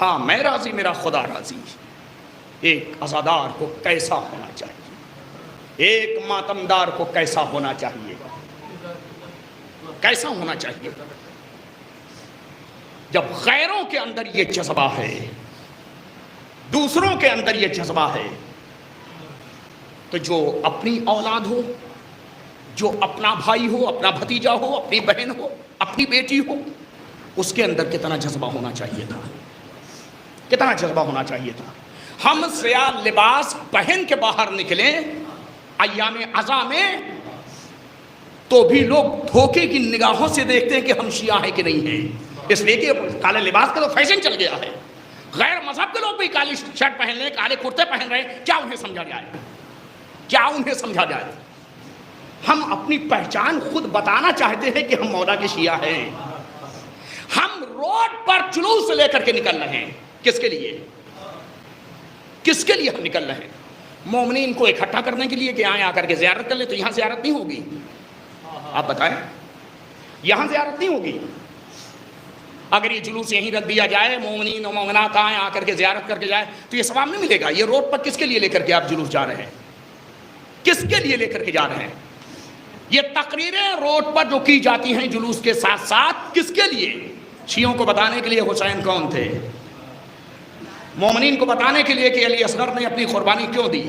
ہاں میں راضی, میرا خدا راضی. ایک عزادار کو کیسا ہونا چاہیے, ایک ماتمدار کو کیسا ہونا چاہیے, کیسا ہونا چاہیے؟ جب غیروں کے اندر یہ جذبہ ہے, دوسروں کے اندر یہ جذبہ ہے, تو جو اپنی اولاد ہو, جو اپنا بھائی ہو, اپنا بھتیجا ہو, اپنی بہن ہو, اپنی بیٹی ہو, اس کے اندر کتنا جذبہ ہونا چاہیے تھا, کتنا جذبہ ہونا چاہیے تھا. ہم سیاہ لباس پہن کے باہر نکلیں ایام عزا میں تو بھی لوگ دھوکے کی نگاہوں سے دیکھتے ہیں کہ ہم شیعہ ہیں کہ نہیں ہیں, اس لیے کہ کالے لباس کا تو فیشن چل گیا ہے. غیر مذہب کے لوگ بھی کالی شرٹ پہن رہے, کالے کرتے پہن رہے, کیا انہیں سمجھا جائے, کیا انہیں سمجھا جائے؟ ہم اپنی پہچان خود بتانا چاہتے ہیں کہ ہم مولا کے شیعہ ہیں. ہم روڈ پر جلوس لے کر کے نکل رہے ہیں, کس کے لیے, کس کے لیے ہم نکل رہے ہیں؟ مومنین کو اکٹھا کرنے کے لیے کہ آئیں آ کر کے زیارت کر لیں, تو یہاں زیارت نہیں ہوگی. آپ بتائیں, یہاں زیارت نہیں ہوگی. اگر یہ جلوس یہیں رکھ دیا جائے, مومنین و مومنات آئیں آ کر کے زیارت کر کے جائے, تو یہ ثواب نہیں ملے گا. یہ روڈ پر کس کے لیے لے کر کے آپ جلوس جا رہے ہیں, کس کے لیے لے کر کے جا رہے ہیں؟ یہ تقریریں روڈ پر جو کی جاتی ہیں جلوس کے ساتھ ساتھ کس کے لیے؟ شیعوں کو بتانے کے لیے حسین کون تھے, مومنین کو بتانے کے لیے کہ علی اصغر نے اپنی قربانی کیوں دی,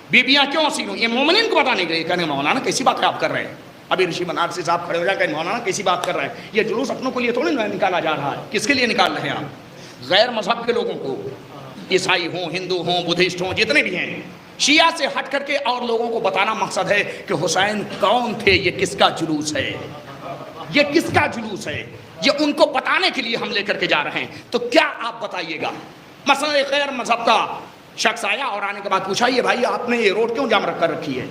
بیبیاں کیوں سینوں, یہ مومنین کو بتانے کے لیے. کہنے مولانا کیسی بات آپ کر رہے ہیں, ابھی رشی بنارسی صاحب کھڑے ہو جائے کہ مولانا کیسی بات کر رہے ہیں, یہ جلوس اپنوں کو لیے تھوڑی نکالا جا رہا ہے. کس کے لیے نکال رہے ہیں آپ؟ غیر مذہب کے لوگوں کو, عیسائی ہوں, ہندو ہوں, بدھسٹ ہوں, جتنے بھی ہیں, شیعہ سے ہٹ کر کے اور لوگوں کو بتانا مقصد ہے کہ حسین کون تھے, یہ کس کا جلوس ہے, یہ کس کا جلوس ہے, یہ ان کو بتانے کے لیے ہم لے کر کے جا رہے ہیں. تو کیا آپ بتائیے گا, مثلا ایک غیر مذہب کا شخص آیا اور آنے کے بعد پوچھا, یہ بھائی آپ نے یہ روڈ کیوں جام رکھ کر رکھی ہے,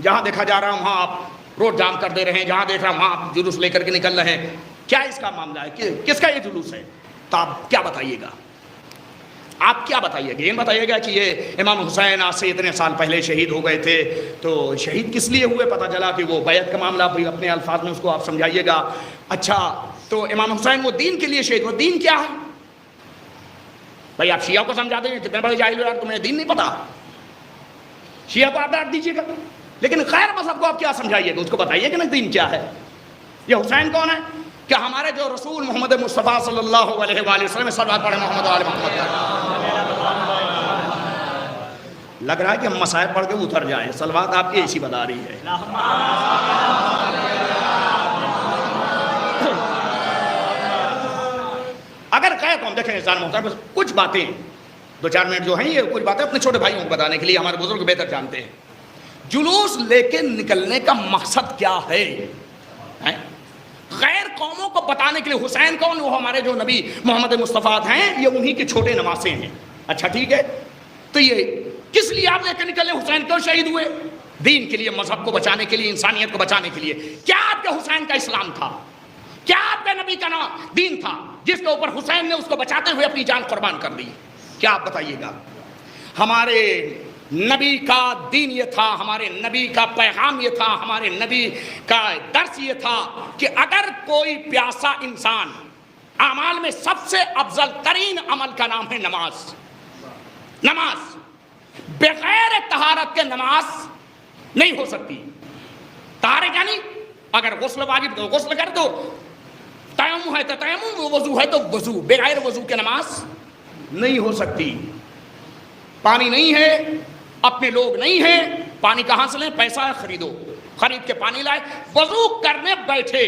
جہاں دیکھا جا رہا وہاں آپ روڈ جام کر دے رہے ہیں, جہاں دیکھ رہا وہاں آپ جلوس لے کر کے نکل رہے ہیں, کیا اس کا معاملہ ہے, کس کا یہ جلوس ہے؟ تو آپ کیا بتائیے گا, آپ کیا بتائیے گا؟ یہ بتائیے گا کہ یہ امام حسین آج سے اتنے سال پہلے شہید ہو گئے تھے, تو شہید کس لیے ہوئے, پتہ چلا کہ وہ بیعت کا معاملہ, اپنے الفاظ میں اس کو آپ سمجھائیے گا. اچھا تو امام حسین وہ دین کے لیے شہید, وہ دین کیا ہے بھائی؟ آپ شیعہ کو سمجھا دیں, کتنے بڑے جاہل ہو یار, تمہیں دین نہیں پتا. شیعہ کو آپ ڈانٹ دیجیے گا, لیکن غیر مذہب کو آپ کیا سمجھائیے گا, اس کو بتائیے کہ نہیں دین کیا ہے. یہ حسین کون ہے؟ کہ ہمارے جو رسول محمد مصطفیٰ صلی اللہ علیہ وآلہ وسلم صلوات پڑھیں محمد وآل محمد. لگ رہا ہے کہ ہم مسائل پڑھ کے اتر جائیں, صلوات آپ کی ایسی بتا رہی ہے. اگر کہے تو ہم دیکھیں انسان محترم, کچھ باتیں 2-4 منٹ جو ہیں یہ کچھ باتیں اپنے چھوٹے بھائیوں کو بتانے کے لیے, ہمارے بزرگ بہتر جانتے ہیں. جلوس لے کے نکلنے کا مقصد کیا ہے؟ غیر قوموں کو بتانے کے لیے. حسین کون؟ وہ ہمارے جو نبی محمد مصطفیٰ ہیں, یہ انہی کے چھوٹے نواسے ہیں. اچھا ٹھیک ہے, تو یہ کس لیے آپ لے کے نکلے, حسین کیوں شہید ہوئے؟ دین کے لیے, مذہب کو بچانے کے لیے, انسانیت کو بچانے کے لیے. کیا آپ کے حسین کا اسلام تھا, کیا آپ کے نبی کا نام دین تھا جس کے اوپر حسین نے اس کو بچاتے ہوئے اپنی جان قربان کر دی؟ کیا آپ بتائیے گا؟ ہمارے نبی کا دین یہ تھا, ہمارے نبی کا پیغام یہ تھا, ہمارے نبی کا درس یہ تھا کہ اگر کوئی پیاسا انسان, اعمال میں سب سے افضل ترین عمل کا نام ہے نماز. نماز بغیر طہارت کے نماز نہیں ہو سکتی. طہارت یعنی اگر غسل واجب تو غسل کر دو, تیمم ہے تو تیمم, وضو ہے تو وضو. بغیر وضو کے نماز نہیں ہو سکتی. پانی نہیں ہے, اپنے لوگ نہیں ہیں, پانی کہاں سے لیں؟ پیسہ خریدو, خرید کے پانی لائے, وضو کرنے بیٹھے,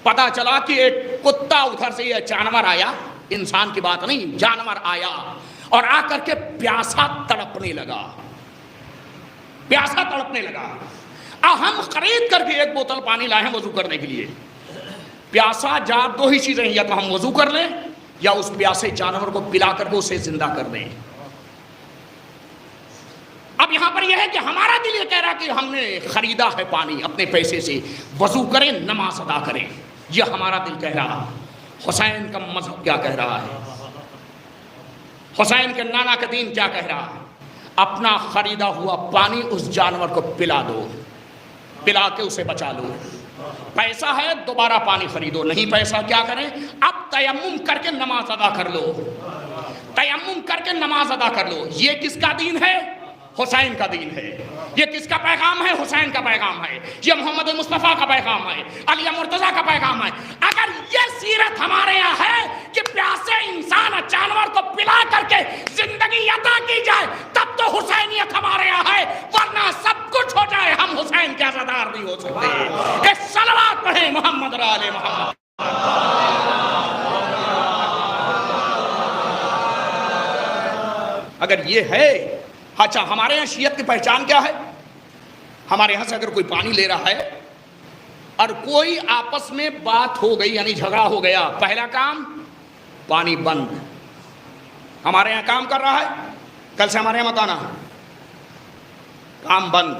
پتا چلا کہ ایک کتا ادھر سے یہ جانور آیا, انسان کی بات نہیں, جانور آیا اور آ کر کے پیاسا تڑپنے لگا, پیاسا تڑپنے لگا. ہم خرید کر کے 1 بوتل پانی لائے ہیں وضو کرنے کے لیے. پیاسا جا 2 ہی چیزیں ہیں, یا تو ہم وضو کر لیں یا اس پیاسے جانور کو پلا کر کے اسے زندہ کر دیں. اب یہاں پر یہ ہے کہ ہمارا دل یہ کہہ رہا کہ ہم نے خریدا ہے پانی اپنے پیسے سے, وضو کریں, نماز ادا کریں. یہ ہمارا دل کہہ رہا ہے، حسین کا مذہب کیا کہہ رہا ہے، حسین کے نانا کا دین کیا کہہ رہا ہے۔ اپنا خریدا ہوا پانی اس جانور کو پلا دو، پلا کے اسے بچا لو۔ پیسہ ہے دوبارہ پانی خریدو، نہیں پیسہ کیا کریں، اب تیمم کر کے نماز ادا کر لو، تیمم کر کے نماز ادا کر لو۔ یہ کس کا دین ہے؟ حسین کا دین ہے۔ یہ کس کا پیغام ہے؟ حسین کا پیغام ہے۔ یہ محمد مصطفیٰ کا پیغام ہے، علی مرتضیٰ کا پیغام ہے۔ اگر یہ سیرت ہمارے یہاں ہے کہ پیاسے انسان جانور کو پلا کر کے زندگی عطا کی جائے، تب تو حسینیت ہمارے یہاں ہے، ورنہ سب کچھ ہو جائے ہم حسین کے عزادار نہیں ہو سکتے۔ ایک صلوات پڑھیں محمد اور آل محمد۔ اگر یہ ہے، اچھا ہمارے یہاں شیعت کی پہچان کیا ہے؟ ہمارے یہاں سے اگر کوئی پانی لے رہا ہے اور کوئی آپس میں بات ہو گئی، یعنی جھگڑا ہو گیا، پہلا کام پانی بند۔ ہمارے یہاں کام کر رہا ہے، کل سے ہمارے یہاں مت آنا، کام بند۔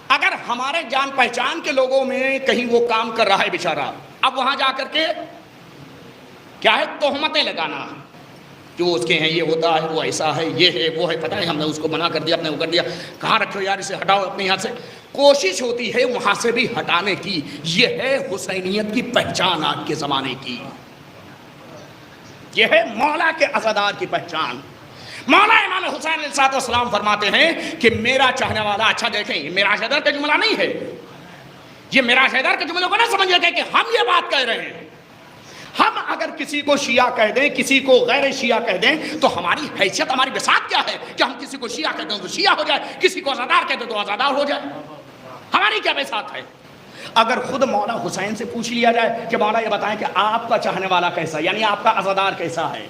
اگر ہمارے جان پہچان کے لوگوں میں کہیں وہ کام کر رہا ہے بیچارہ، اب وہاں جا کر کے کیا ہے، تہمتیں لگانا کہ وہ اس کے ہیں، یہ ہوتا ہے، وہ ایسا ہے، یہ ہے، وہ ہے، پتہ ہے ہم نے اس کو منع کر دیا، اپنے وہ کر دیا، کہاں رکھو یار اسے، ہٹاؤ اپنے یہاں سے۔ کوشش ہوتی ہے وہاں سے بھی ہٹانے کی۔ یہ ہے حسینیت کی پہچان آج کے زمانے کی، یہ ہے مولا کے عزادار کی پہچان۔ مولا امام حسین علیہ السلام فرماتے ہیں کہ میرا چاہنے والا، اچھا دیکھیں یہ میراث حیدر کا جملہ نہیں ہے، یہ میراث حیدر کے جملے کو نہ سمجھ لیں کہ ہم یہ بات کہہ رہے ہیں۔ ہم اگر کسی کو شیعہ کہہ دیں، کسی کو غیر شیعہ کہہ دیں، تو ہماری حیثیت، ہماری بساط کیا ہے کہ ہم کسی کو شیعہ کہہ دیں تو شیعہ ہو جائے، کسی کو عزادار کہہ دیں تو عزادار ہو جائے؟ ہماری کیا بساط ہے؟ اگر خود مولا حسین سے پوچھ لیا جائے کہ مولا یہ بتائیں کہ آپ کا چاہنے والا کیسا، یعنی آپ کا عزادار کیسا ہے،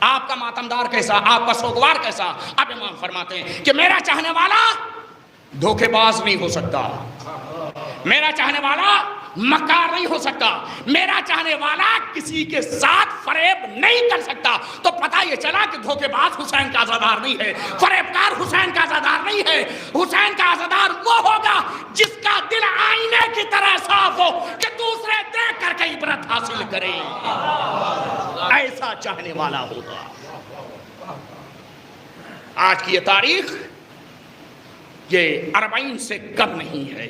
آپ کا ماتمدار کیسا، آپ کا سوگوار کیسا، اب امام فرماتے ہیں کہ میرا چاہنے والا دھوکے باز نہیں ہو سکتا، میرا چاہنے والا مکار نہیں ہو سکتا، میرا چاہنے والا کسی کے ساتھ فریب نہیں کر سکتا۔ تو پتہ یہ چلا کہ دھوکے باز حسین کا عزادار نہیں ہے، فریبکار حسین کا عزادار نہیں ہے۔ حسین کا عزادار وہ ہوگا جس کا دل آئینے کی طرح صاف ہو کہ دوسرے دیکھ کر کے عبرت حاصل کرے، ایسا چاہنے والا ہوگا۔ آج کی یہ تاریخ یہ 40 سے کم نہیں ہے۔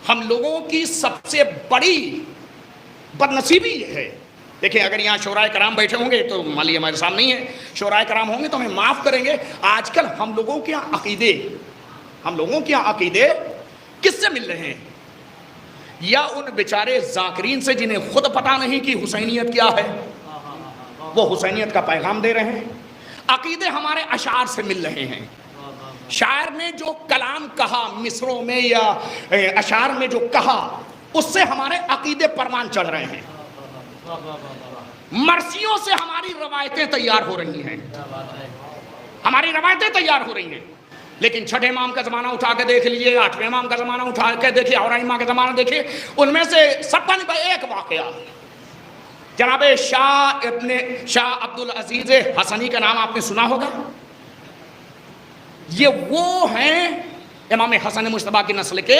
ہم لوگوں کی سب سے بڑی بدنصیبی یہ ہے، دیکھیں اگر یہاں شورائے کرام بیٹھے ہوں گے تو مالی ہمارے سامنے نہیں ہے، شورائے کرام ہوں گے تو ہمیں معاف کریں گے۔ آج کل ہم لوگوں کے یہاں عقیدے کس سے مل رہے ہیں؟ یا ان بیچارے ذاکرین سے جنہیں خود پتہ نہیں کہ حسینیت کیا ہے، وہ حسینیت کا پیغام دے رہے ہیں۔ عقیدے ہمارے اشعار سے مل رہے ہیں، شاعر نے جو کلام کہا مصروں میں یا اشعار میں جو کہا، اس سے ہمارے عقیدے پروان چڑھ رہے ہیں۔ مرثیوں سے ہماری روایتیں تیار ہو رہی ہیں، ہماری روایتیں تیار ہو رہی ہیں۔ لیکن چھٹے امام کا زمانہ اٹھا کے دیکھ لیجئے، 8ویں امام کا زمانہ اٹھا کے دیکھیے، اور امام کا زمانہ دیکھیے، ان میں سے سب کا نہیں ایک واقعہ، جناب شاہ عبدالعزیز حسنی کا نام آپ نے سنا ہوگا۔ یہ وہ ہیں امام حسن مجتبیٰ کی نسل کے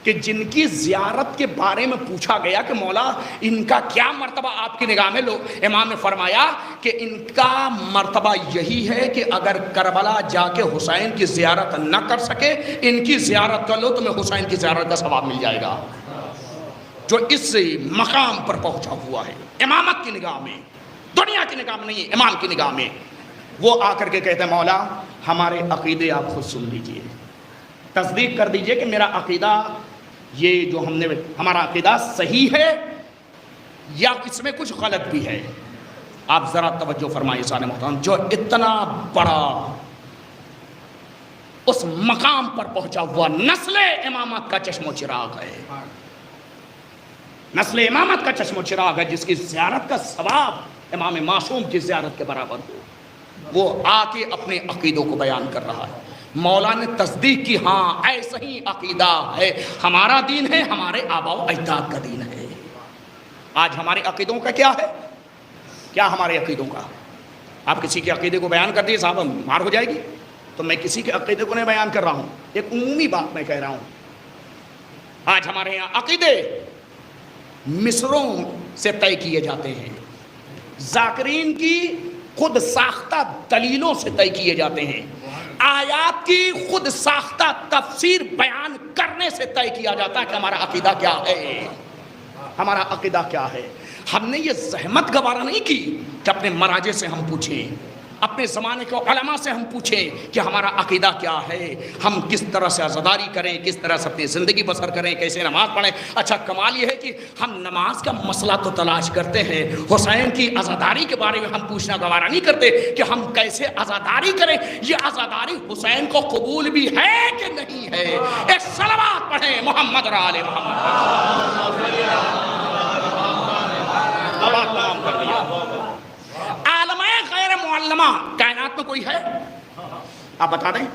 کہ جن کی زیارت کے بارے میں پوچھا گیا کہ مولا ان کا کیا مرتبہ آپ کی نگاہ میں، امام نے فرمایا کہ ان کا مرتبہ یہی ہے کہ اگر کربلا جا کے حسین کی زیارت نہ کر سکے، ان کی زیارت کر لو، تمہیں حسین کی زیارت کا ثواب مل جائے گا۔ جو اس مقام پر پہنچا ہوا ہے امامت کی نگاہ میں، دنیا کی نگاہ میں نہیں، امام کی نگاہ میں، وہ آ کر کے کہتے ہیں مولا ہمارے عقیدے آپ خود سن لیجئے، تصدیق کر دیجئے کہ میرا عقیدہ، یہ جو ہمارا عقیدہ صحیح ہے یا اس میں کچھ غلط بھی ہے۔ آپ ذرا توجہ فرمائیے سارے محترم، جو اتنا بڑا اس مقام پر پہنچا ہوا نسل امامت کا چشم و چراغ ہے، نسل امامت کا چشم و چراغ ہے، جس کی زیارت کا ثواب امام معصوم کی زیارت کے برابر ہو، وہ آ کے اپنے عقیدوں کو بیان کر رہا ہے۔ مولا نے تصدیق کی، ہاں ایسا ہی عقیدہ ہے، ہمارا دین ہے، ہمارے آباء و اجداد کا دین ہے۔ آج ہمارے عقیدوں کا کیا ہے؟ کیا ہمارے عقیدوں کا؟ آپ کسی کے عقیدے کو بیان کر دیے صاحب مار ہو جائے گی، تو میں کسی کے عقیدے کو نہیں بیان کر رہا ہوں، ایک عمومی بات میں کہہ رہا ہوں۔ آج ہمارے یہاں عقیدے مصروں سے طے کیے جاتے ہیں، ذاکرین کی خود ساختہ دلیلوں سے طے کیے جاتے ہیں، آیات کی خود ساختہ تفسیر بیان کرنے سے طے کیا جاتا ہے کہ ہمارا عقیدہ کیا ہے، ہمارا عقیدہ کیا ہے۔ ہم نے یہ زحمت گوارا نہیں کی کہ اپنے مراجع سے ہم پوچھیں، اپنے زمانے کے علماء سے ہم پوچھیں کہ ہمارا عقیدہ کیا ہے، ہم کس طرح سے عزاداری کریں، کس طرح سے اپنی زندگی بسر کریں، کیسے نماز پڑھیں۔ اچھا کمال یہ ہے کہ ہم نماز کا مسئلہ تو تلاش کرتے ہیں، حسین کی عزاداری کے بارے میں ہم پوچھنا گوارا نہیں کرتے کہ ہم کیسے عزاداری کریں، یہ عزاداری حسین کو قبول بھی ہے کہ نہیں ہے۔ ایک صلوات پڑھیں محمد اور آل محمد۔ عالمِ غیر معلمہ کائنات میں کوئی ہے؟ آپ بتا دیں۔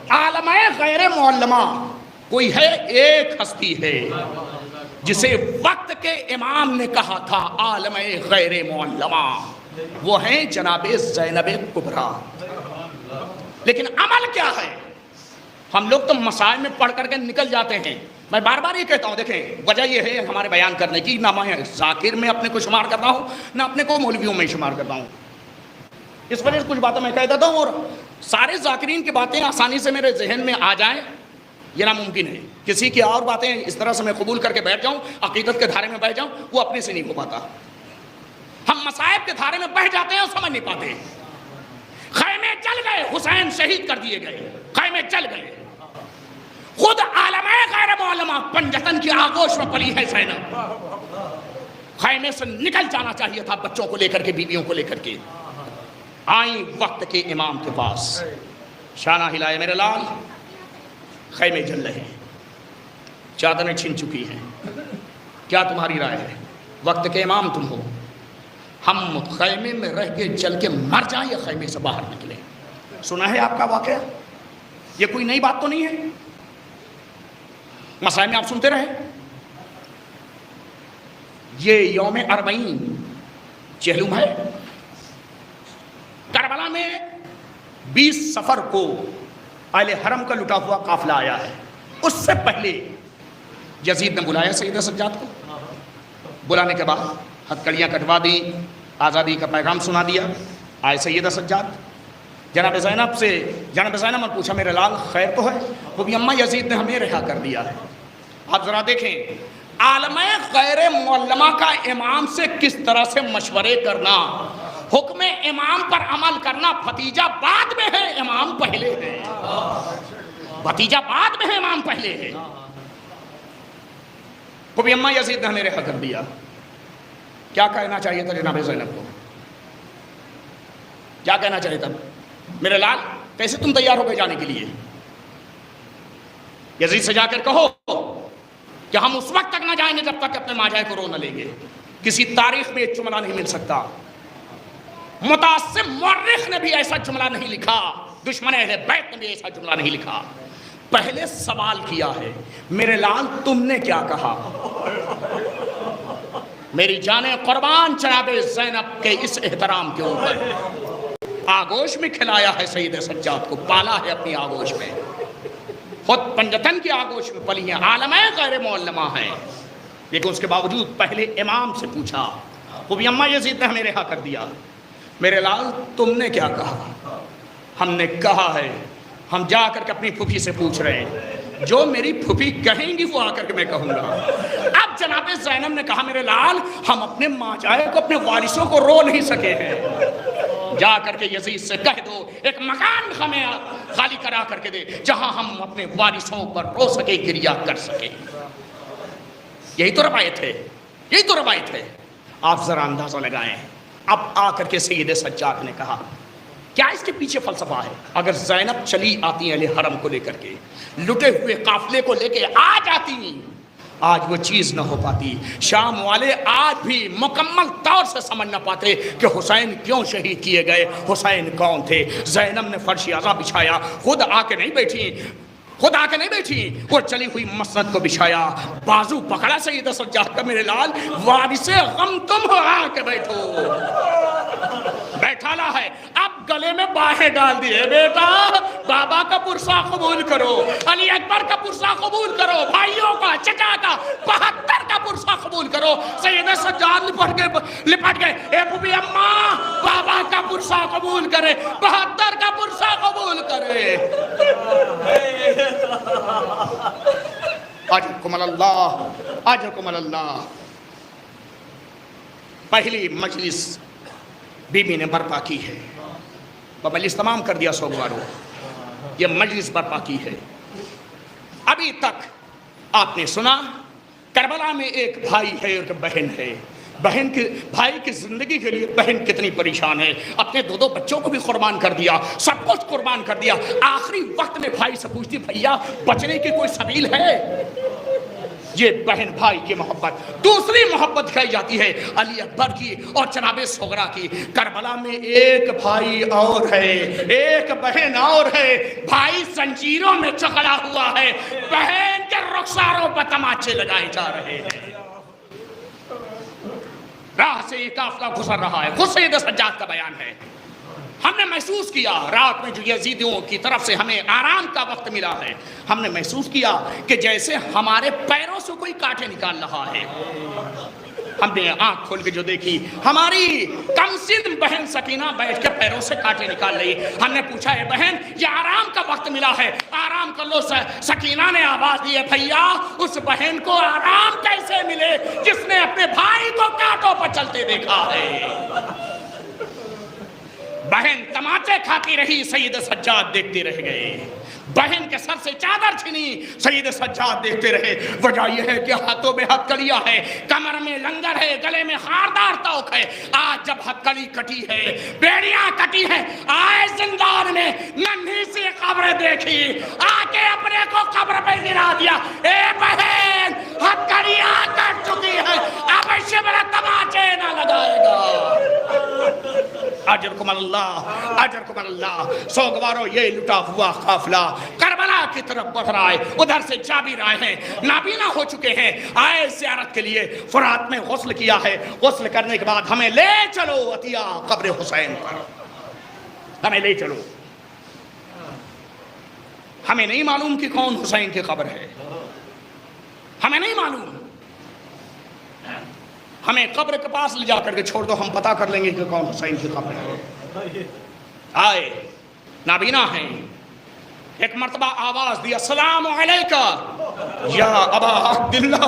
عالمِ غیر معلمہ کوئی ہے؟ ایک ہستی ہے جسے وقت کے امام نے کہا تھا عالمِ غیر معلمہ، وہ ہیں جناب زینب کبریٰ۔ لیکن عمل کیا ہے؟ ہم لوگ تو مسائل میں پڑھ کر کے نکل جاتے ہیں۔ میں بار بار یہ کہتا ہوں، دیکھیں وجہ یہ ہے ہمارے بیان کرنے کی، نہ میں ذاکر میں اپنے کو شمار کرتا ہوں، نہ اپنے کو مولویوں میں شمار کرتا ہوں، اس وجہ سے کچھ باتیں میں کہہ دیتا ہوں، اور سارے ذاکرین کی باتیں آسانی سے میرے ذہن میں آ جائیں یہ ناممکن ہے۔ کسی کی اور باتیں اس طرح سے میں قبول کر کے بیٹھ جاؤں، عقیدت کے دھارے میں بیٹھ جاؤں، وہ اپنے سے نہیں ہو پاتا۔ ہم مصائب کے دھارے میں بیٹھ جاتے ہیں اور سمجھ نہیں پاتے۔ خیمے چل گئے، حسین شہید کر دیے گئے، خیمے چل گئے۔ خود عالمِ غیر معلمہ پنجتن کی آغوش میں پلی ہے زینب، خیمے سے نکل جانا چاہیے تھا بچوں کو لے کر کے، بیویوں کو لے کر کے۔ آئیں وقت کے امام کے پاس، شانہ ہلائے میرے لال، خیمے جل رہے ہیں، چادریں چھن چکی ہیں، کیا تمہاری رائے ہے؟ وقت کے امام تم ہو، ہم خیمے میں رہ کے جل کے مر جائیں یا خیمے سے باہر نکلیں؟ سنا ہے آپ کا واقعہ؟ یہ کوئی نئی بات تو نہیں ہے، مسائل میں آپ سنتے رہے۔ یہ یوم اربعین چہلم ہے، کربلا میں 20 صفر کو اہل حرم کا لٹا ہوا قافلہ آیا ہے۔ اس سے پہلے یزید نے بلایا سید سجاد کو، بلانے کے بعد ہتھکڑیاں کٹوا دی، آزادی کا پیغام سنا دیا۔ آئے سید سجاد، جناب زینب نے پوچھا میرے لال خیر تو ہے؟ وہ بھی اماں یزید نے ہمیں رہا کر دیا ہے۔ آپ ذرا دیکھیں عالمِ غیر معلمہ کا امام سے کس طرح سے مشورے کرنا، حکم امام پر عمل کرنا۔ بھتیجا بعد میں ہے، امام پہلے ہے، بھتیجا بعد میں ہے، امام پہلے ہے۔ وہ بھی اماں یزید نے ہمیں رہا کر دیا۔ کیا کہنا چاہیے تھا جناب زینب کو؟ کیا کہنا چاہیے تھا؟ میرے لال کیسے تم تیار ہو گئے جانے کے لیے؟ یزید سے جا کر کہو کہ ہم اس وقت تک نہ جائیں گے جب تک اپنے ماجائے کو رو نہ لیں گے۔ کسی تاریخ میں ایک جملہ نہیں مل سکتا، متعصب مورخ نے بھی ایسا جملہ نہیں لکھا، دشمن اہل بیت نے بھی ایسا جملہ نہیں لکھا۔ پہلے سوال کیا ہے میرے لال تم نے کیا کہا؟ میری جانیں قربان جناب زینب کے اس احترام کے اوپر، آگوش میں کھلایا ہے سید سجاد کو، پالا ہے اپنی آگوش میں، خود پنجتن کی آگوش میں پلی ہیں، عالمِ غیر معلمہ ہیں، لیکن اس کے باوجود پہلے امام سے پوچھا۔ وہ بھی اماں یزید نے ہمیں رہا کر دیا۔ میرے لال تم نے کیا کہا؟ ہم نے کہا ہے، ہم جا کر کے اپنی پھوپھی سے پوچھ رہے ہیں، جو میری پھوپھی کہیں گی وہ آ کر کے میں کہوں گا۔ اب جناب زینب نے کہا میرے لال ہم اپنے ماجائے کو، اپنے وارثوں کو رو نہیں سکے ہیں، جا کر کے یزید سے کہہ دو ایک مکان ہمیں خالی کرا کر کے دے جہاں ہم اپنے وارثوں پر رو سکے، گریہ کر سکے۔ یہی تو روایت ہے، یہی تو روایت ہے۔ آپ ذرا اندازہ لگائیں۔ اب آ کر کے سید سجاد نے کہا کیا اس کے پیچھے فلسفہ ہے؟ اگر زینب چلی آتی اہل حرم کو لے کر کے، لٹے ہوئے قافلے کو لے کے آ جاتی، آج وہ چیز نہ ہو پاتی۔ شام والے آج بھی مکمل طور سے سمجھ نہ پاتے کہ حسین کیوں شہید کیے گئے، حسین کون تھے۔ زینب نے فرش اعضا بچھایا، خود آ کے نہیں بیٹھی، وہ چلی ہوئی مسند کو بچھایا، بازو پکڑا سید سجاد کا، میرے لال وارث غم تم ہو، آ کے بیٹھو۔ بیٹھالا ہے، اب گلے میں باہیں ڈال دیے، بیٹا بابا کا پرسہ قبول کرو، علی اکبر کا پرسہ قبول کرو، بھائیوں کا، چچا کا، 72 کا پرسہ قبول کرو. سید سجاد لپٹ گئے. اے بوبی اماں بابا کا پرسہ قبول کرے, 72 کا پرسہ قبول کرے. اجرکم اللہ, اجرکم اللہ. پہلی مجلس بی بی نے برپا کی ہے. مجلس تمام کر دیا سوگوارو, یہ مجلس برپا کی ہے. ابھی تک آپ نے سنا کربلا میں ایک بھائی ہے اور ایک بہن ہے. بھائی کی زندگی کے لیے بہن کتنی پریشان ہے, اپنے 2 بچوں کو بھی قربان کر دیا, سب کچھ قربان کر دیا. آخری وقت میں بھائی سے پوچھتی بھیا بچنے کی کوئی سبیل ہے؟ یہ بہن بھائی کی محبت. دوسری محبت دکھائی جاتی ہے علی اکبر کی اور جناب صغرا کی. کربلا میں ایک بھائی اور ہے, ایک بہن اور ہے. بھائی زنجیروں میں جکڑا ہوا ہے, بہن کے رخساروں پر تماچے لگائے جا رہے ہیں. راہ سے یہ قافلہ گزر رہا ہے. خود سید سجاد کا بیان ہے, ہم نے محسوس کیا رات میں جو یزیدیوں کی طرف سے ہمیں آرام کا وقت ملا ہے, ہم نے محسوس کیا کہ جیسے ہمارے پیروں سے کوئی کانٹے نکال رہا ہے. ہم نے آنکھ کھول کے جو دیکھی, ہماری کم سن بہن سکینہ بیٹھ کے پیروں سے کانٹے نکال رہی. ہم نے پوچھا ہے بہن یہ آرام کا وقت ملا ہے, آرام کر لو. سکینہ نے آواز دی ہے بھیا اس بہن کو آرام کیسے ملے جس نے اپنے بھائی کو کانٹوں پر چلتے دیکھا ہے. بہن تماچے کھاتی رہی, سید سجاد دیکھتے رہ گئے. بہن کے سر سے چادر چھینی, سید سجاد دیکھتے رہے. وجہ یہ ہے کہ ہاتھوں میں ہتکڑیاں ہے, کمر میں لنگر ہے, گلے میں خاردار توق ہے. آج جب ہتکڑی کٹی ہے, بیڑیاں کٹی ہیں, آئے زندان میں ننھی سی قبر دیکھی, آ کے اپنے کو قبر پہ گرا دیا. اے بہن ہتکڑیاں کٹ چکی ہے, اب شبر تماچے نہ لگائے گا. اجرکم اللہ, اجرکم اللہ. سوگوارو یہ لٹا ہوا قافلہ کربلا کی طرف بڑھ رہا ہے. ادھر سے جابر آئے ہیں, نابینا ہو چکے ہیں, آئے زیارت کے لیے. فرات میں غسل کیا ہے, غسل کرنے کے بعد ہمیں لے چلو عطیہ قبر حسین پر, ہمیں لے چلو. ہمیں نہیں معلوم کہ کون حسین کی قبر ہے, ہمیں نہیں معلوم. ہمیں قبر کے پاس لے جا کر کے چھوڑ دو, ہم پتہ کر لیں گے کہ کون حسین کی قبر ہے. آئے نابینا ہیں, ایک مرتبہ آواز دی السلام علیکہ یا ابا عبداللہ.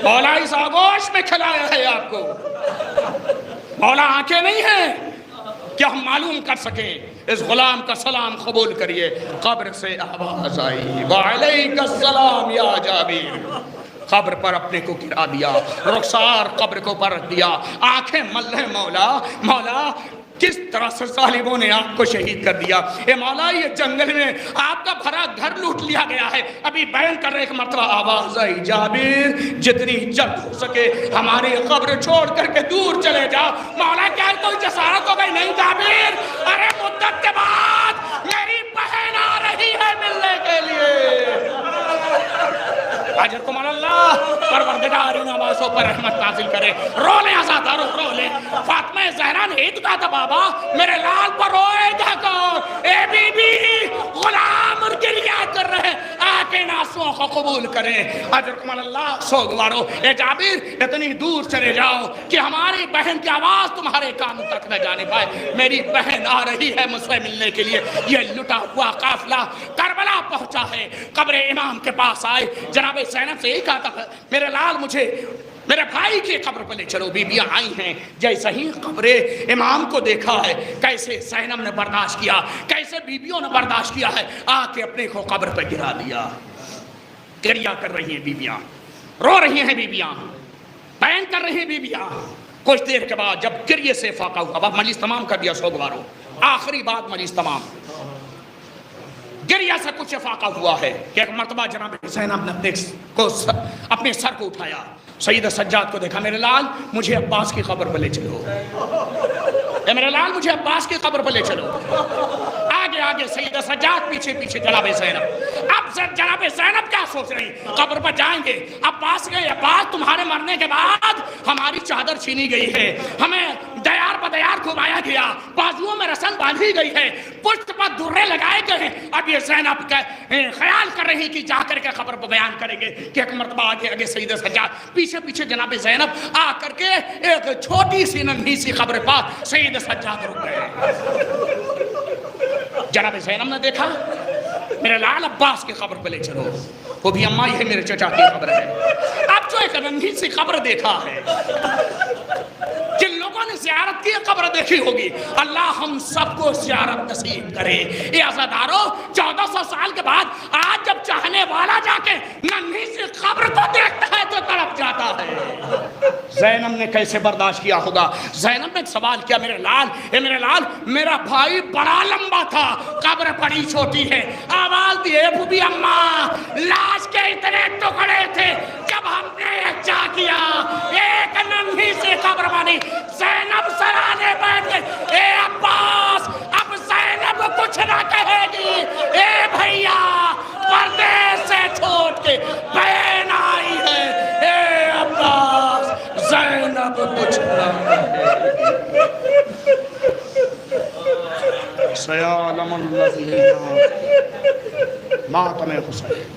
مولا اس آغوش میں کھلایا ہے آپ کو, مولا آنکھیں نہیں ہیں کہ ہم معلوم کر سکیں. اس غلام کا سلام قبول کریے. قبر سے آواز آئی وعلیک السلام یا جابر. قبر پر اپنے کو گرا دیا, رخسار قبر کو پر رکھ دیا, آنکھیں مل رہے مولا مولا کس طرح سے ظالموں نے آپ کو شہید کر دیا. اے مولا یہ جنگل میں آپ کا بھرا گھر لوٹ لیا گیا ہے. ابھی بیان کر رہے ایک مرتبہ آواز آئی جابر جتنی جلد ہو سکے ہماری قبر چھوڑ کر کے دور چلے جاؤ. مولا کیا کوئی جسارت ہو گئی؟ نہیں جابر, ارے مدت کے بعد میری بہن آ رہی ہے ملنے کے لیے. اجرکم اللہ, پروردگار ان آوازوں پر رحمت نازل کرے. رو لے آزادارو رو لے. فاطمہ زہرا نے عید کہا تھا بابا میرے لال پر روئے گا کون؟ اے بی بی غلام اور گریہ کر رہے, آ کے ناسوں کو قبول کریں. اجرکم اللہ. سوگوارو اے جابر اتنی دور چلے جاؤ کہ ہماری بہن کی آواز تمہارے کان تک نہ جانے پائے. میری بہن آ رہی ہے مجھ سے ملنے کے لیے. یہ لٹا ہوا قافلہ کربلا پہنچا ہے. قبر امام کے پاس آئے. جناب زینب سے یہی کہا تھا میرے لال مجھے میرے بھائی کی قبر پر لے چلو. بیبیاں آئی ہیں, جیسے ہی قبر امام کو دیکھا ہے کیسے زینب نے برداشت کیا, کیسے بیبیوں نے برداشت کیا ہے, آ کے اپنے کو قبر پہ گرا دیا. گریہ کر رہی ہیں بیبیاں, رو رہی ہیں بیبیاں, بیان کر رہی ہیں بیبیاں. کچھ دیر کے بعد جب گریہ سے فاقہ ہوا, مجلس تمام کر دیا سوگوارو, آخری بات مجلس تمام. گریہ سے کچھ افاقہ ہوا ہے کہ ایک مرتبہ جناب زینب نے اپنے سر کو اٹھایا, سید سجاد کو دیکھا. میرے لال مجھے عباس کی قبر پر لے چلو, میرے لال مجھے عباس کی قبر پر لے چلو. آگے آگے سید سجاد, پیچھے پیچھے جناب زینب. اب جناب زینب کیا سوچ رہی, قبر پر جائیں گے, عباس گئے, عباس تمہارے مرنے کے بعد ہماری چادر چھینی گئی ہے, ہمیں دیار بدیار گھمایا گیا, بازوؤں میں رسن باندھی گئی ہے, پشت پر درے لگائے لائے گئے ہیں. اب یہ زینب کا خیال کر رہی کہ جا کر کے خبر کو بیان کریں گے کہ ایک مرتبہ آگے آگے سید سجاد، پیچھے پیچھے جناب زینب آ کر کے ایک چھوٹی سی ننھی سی خبر پا سید سجاد رک گئے. جناب زینب نے دیکھا میرے لال عباس کی خبر پہ لے چلو، وہ بھی اماں یہ میرے چچا کی خبر ہے. اب جو ایک ننھی سی خبر دیکھا ہے، جن لوگوں نے زیارت کی خبر دیکھی ہوگی، اللہ ہم سب کو زیارت نصیب کرے. اے عزادارو 1400 سال کے بعد آج جب چاہنے والا جا کے ننھی سی خبر کو دیکھتا ہے تو تڑپ جاتا ہے. زینب نے کیسے برداشت کیا ہوگا؟ زینب نے سوال کیا میرے لال، اے میرے لال میرا بھائی بڑا لمبا تھا، قبر بڑی چھوٹی ہے. آواز دی اے بھوبی اماں، لاش کے اتنے ٹکڑے تھے، جب ہم نے اچھا کیا ایک ننھی سی قبر بنی. زینب سرانے بیٹھ گئے. اے عباس اب زینب کچھ نہ کہے گی. اے بھیا پردیس سے چھوڑ کے بہن آئی ہے. اے عباس زینب کچھ نہ کہے گی. سیعلم الذین ماتم حسین.